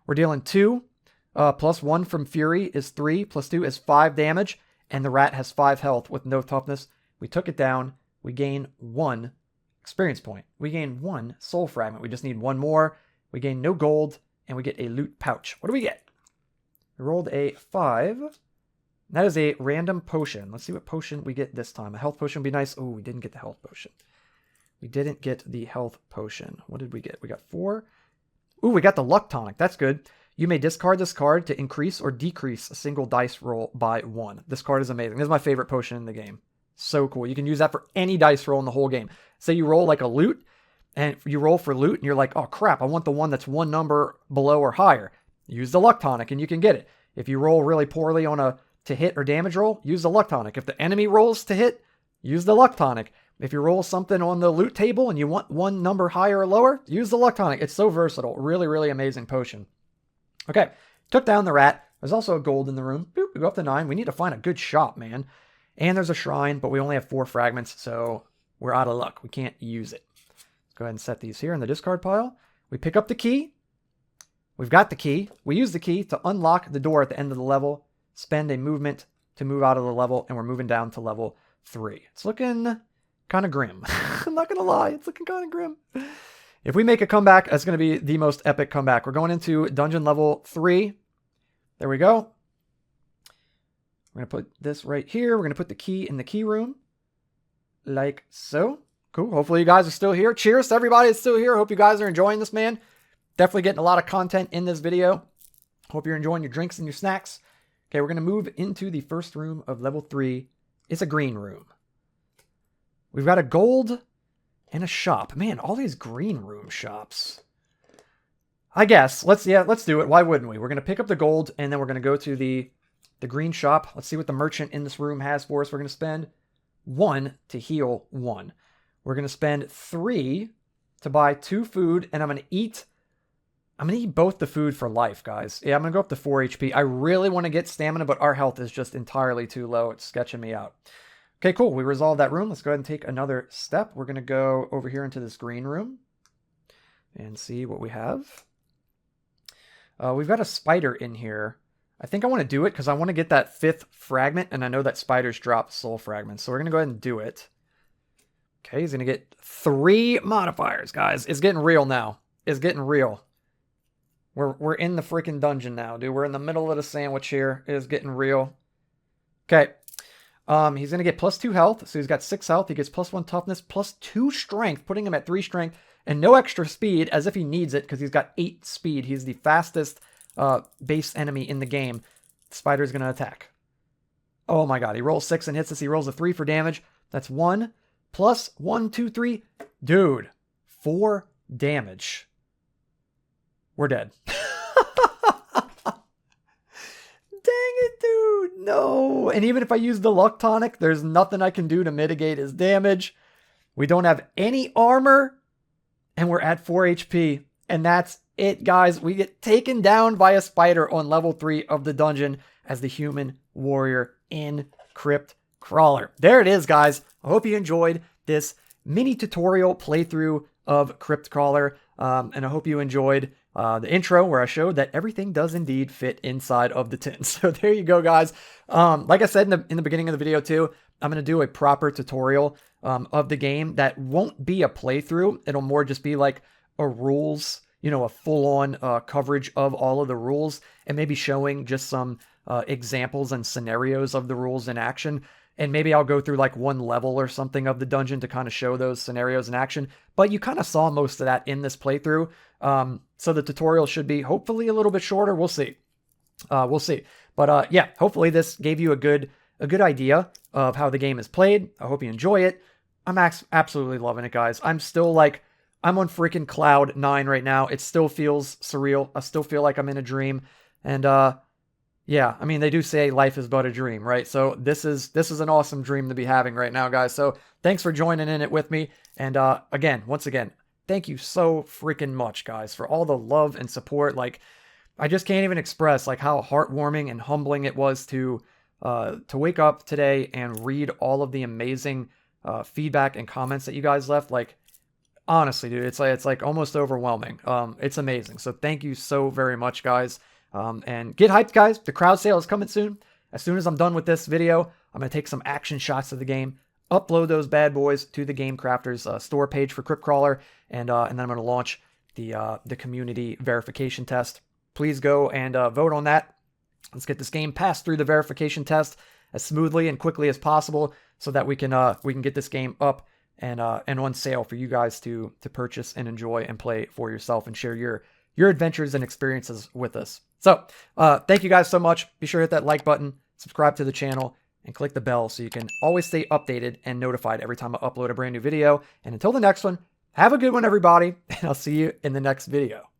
We're dealing 2. +1 from Fury is 3. +2 is 5 damage. And the rat has 5 health with no toughness. We took it down. We gain 1 experience point. We gain 1 soul fragment. We just need 1 more. We gain no gold. And we get a loot pouch. What do we get? We rolled a 5. That is a random potion. Let's see what potion we get this time. A health potion would be nice. Oh, we didn't get the health potion. We didn't get the health potion. What did we get? We got 4. Ooh, we got the luck tonic. That's good. You may discard this card to increase or decrease a single dice roll by 1. This card is amazing. This is my favorite potion in the game. So cool. You can use that for any dice roll in the whole game. Say you roll like a loot, and you roll for loot, and you're like, oh crap, I want the one that's 1 number below or higher. Use the luck tonic, and you can get it. If you roll really poorly on a to hit or damage roll, use the luck tonic. If the enemy rolls to hit, use the luck tonic. If you roll something on the loot table and you want 1 number higher or lower, use the luck tonic. It's so versatile. Really, really amazing potion. Okay, took down the rat. There's also a gold in the room. Boop, we go up to 9. We need to find a good shop, man. And there's a shrine, but we only have 4 fragments, so we're out of luck. We can't use it. Let's go ahead and set these here in the discard pile. We pick up the key. We've got the key. We use the key to unlock the door at the end of the level. Spend a movement to move out of the level, and we're moving down to level 3. It's looking kind of grim. I'm not going to lie. It's looking kind of grim. If we make a comeback, that's going to be the most epic comeback. We're going into dungeon level 3. There we go. We're going to put this right here. We're going to put the key in the key room. Like so. Cool. Hopefully you guys are still here. Cheers to everybody that's still here. Hope you guys are enjoying this, man. Definitely getting a lot of content in this video. Hope you're enjoying your drinks and your snacks. Okay, we're going to move into the first room of level 3. It's a green room. We've got a gold and a shop. Man, all these green room shops. I guess. Let's do it. Why wouldn't we? We're going to pick up the gold, and then we're going to go to the green shop. Let's see what the merchant in this room has for us. We're going to spend 1 to heal 1. We're going to spend 3 to buy 2 food, and I'm going to eat both the food for life, guys. Yeah, I'm going to go up to 4 HP. I really want to get stamina, but our health is just entirely too low. It's sketching me out. Okay, cool. We resolved that room. Let's go ahead and take another step. We're going to go over here into this green room and see what we have. We've got a spider in here. I think I want to do it because I want to get that 5th fragment, and I know that spiders drop soul fragments. So we're going to go ahead and do it. Okay, he's going to get 3 modifiers, guys. It's getting real now. It's getting real. We're in the freaking dungeon now, dude. We're in the middle of the sandwich here. It is getting real. Okay. He's going to get +2 health. So he's got 6 health. He gets +1 toughness, +2 strength, putting him at 3 strength, and no extra speed, as if he needs it, because he's got 8 speed. He's the fastest base enemy in the game. The spider's going to attack. Oh my god. He rolls 6 and hits us. He rolls a 3 for damage. That's 1 plus 1, 2, 3. Dude, 4 damage. We're dead. Dang it, dude. No. And even if I use the luck tonic, there's nothing I can do to mitigate his damage. We don't have any armor. And we're at 4 HP. And that's it, guys. We get taken down by a spider on level 3 of the dungeon as the human warrior in Crypt Crawler. There it is, guys. I hope you enjoyed this mini tutorial playthrough of Crypt Crawler. And I hope you enjoyed the intro where I showed that everything does indeed fit inside of the tin. So there you go, guys. Like I said in the beginning of the video too, I'm going to do a proper tutorial of the game that won't be a playthrough. It'll more just be like a rules, a full-on coverage of all of the rules, and maybe showing just some examples and scenarios of the rules in action. And maybe I'll go through like one level or something of the dungeon to kind of show those scenarios in action. But you kind of saw most of that in this playthrough. So the tutorial should be hopefully a little bit shorter. We'll see. We'll see. But yeah, hopefully this gave you a good idea of how the game is played. I hope you enjoy it. I'm absolutely loving it, guys. I'm still like, I'm on freaking cloud 9 right now. It still feels surreal. I still feel like I'm in a dream. And yeah, I mean, they do say life is but a dream, right? So this is an awesome dream to be having right now, guys. So thanks for joining in it with me. And once again, thank you so freaking much, guys, for all the love and support. Like, I just can't even express like how heartwarming and humbling it was to wake up today and read all of the amazing feedback and comments that you guys left. Like, honestly, dude, it's like almost overwhelming. It's amazing. So thank you so very much, guys. And get hyped, guys. The crowd sale is coming soon. As soon as I'm done with this video, I'm going to take some action shots of the game, upload those bad boys to the Game Crafters store page for Crypt Crawler, and then I'm going to launch the community verification test. Please go and vote on that. Let's get this game passed through the verification test as smoothly and quickly as possible, so that we can get this game up and on sale for you guys to purchase and enjoy and play for yourself and share your adventures and experiences with us. So, thank you guys so much. Be sure to hit that like button, subscribe to the channel, and click the bell so you can always stay updated and notified every time I upload a brand new video. And until the next one, have a good one, everybody, and I'll see you in the next video.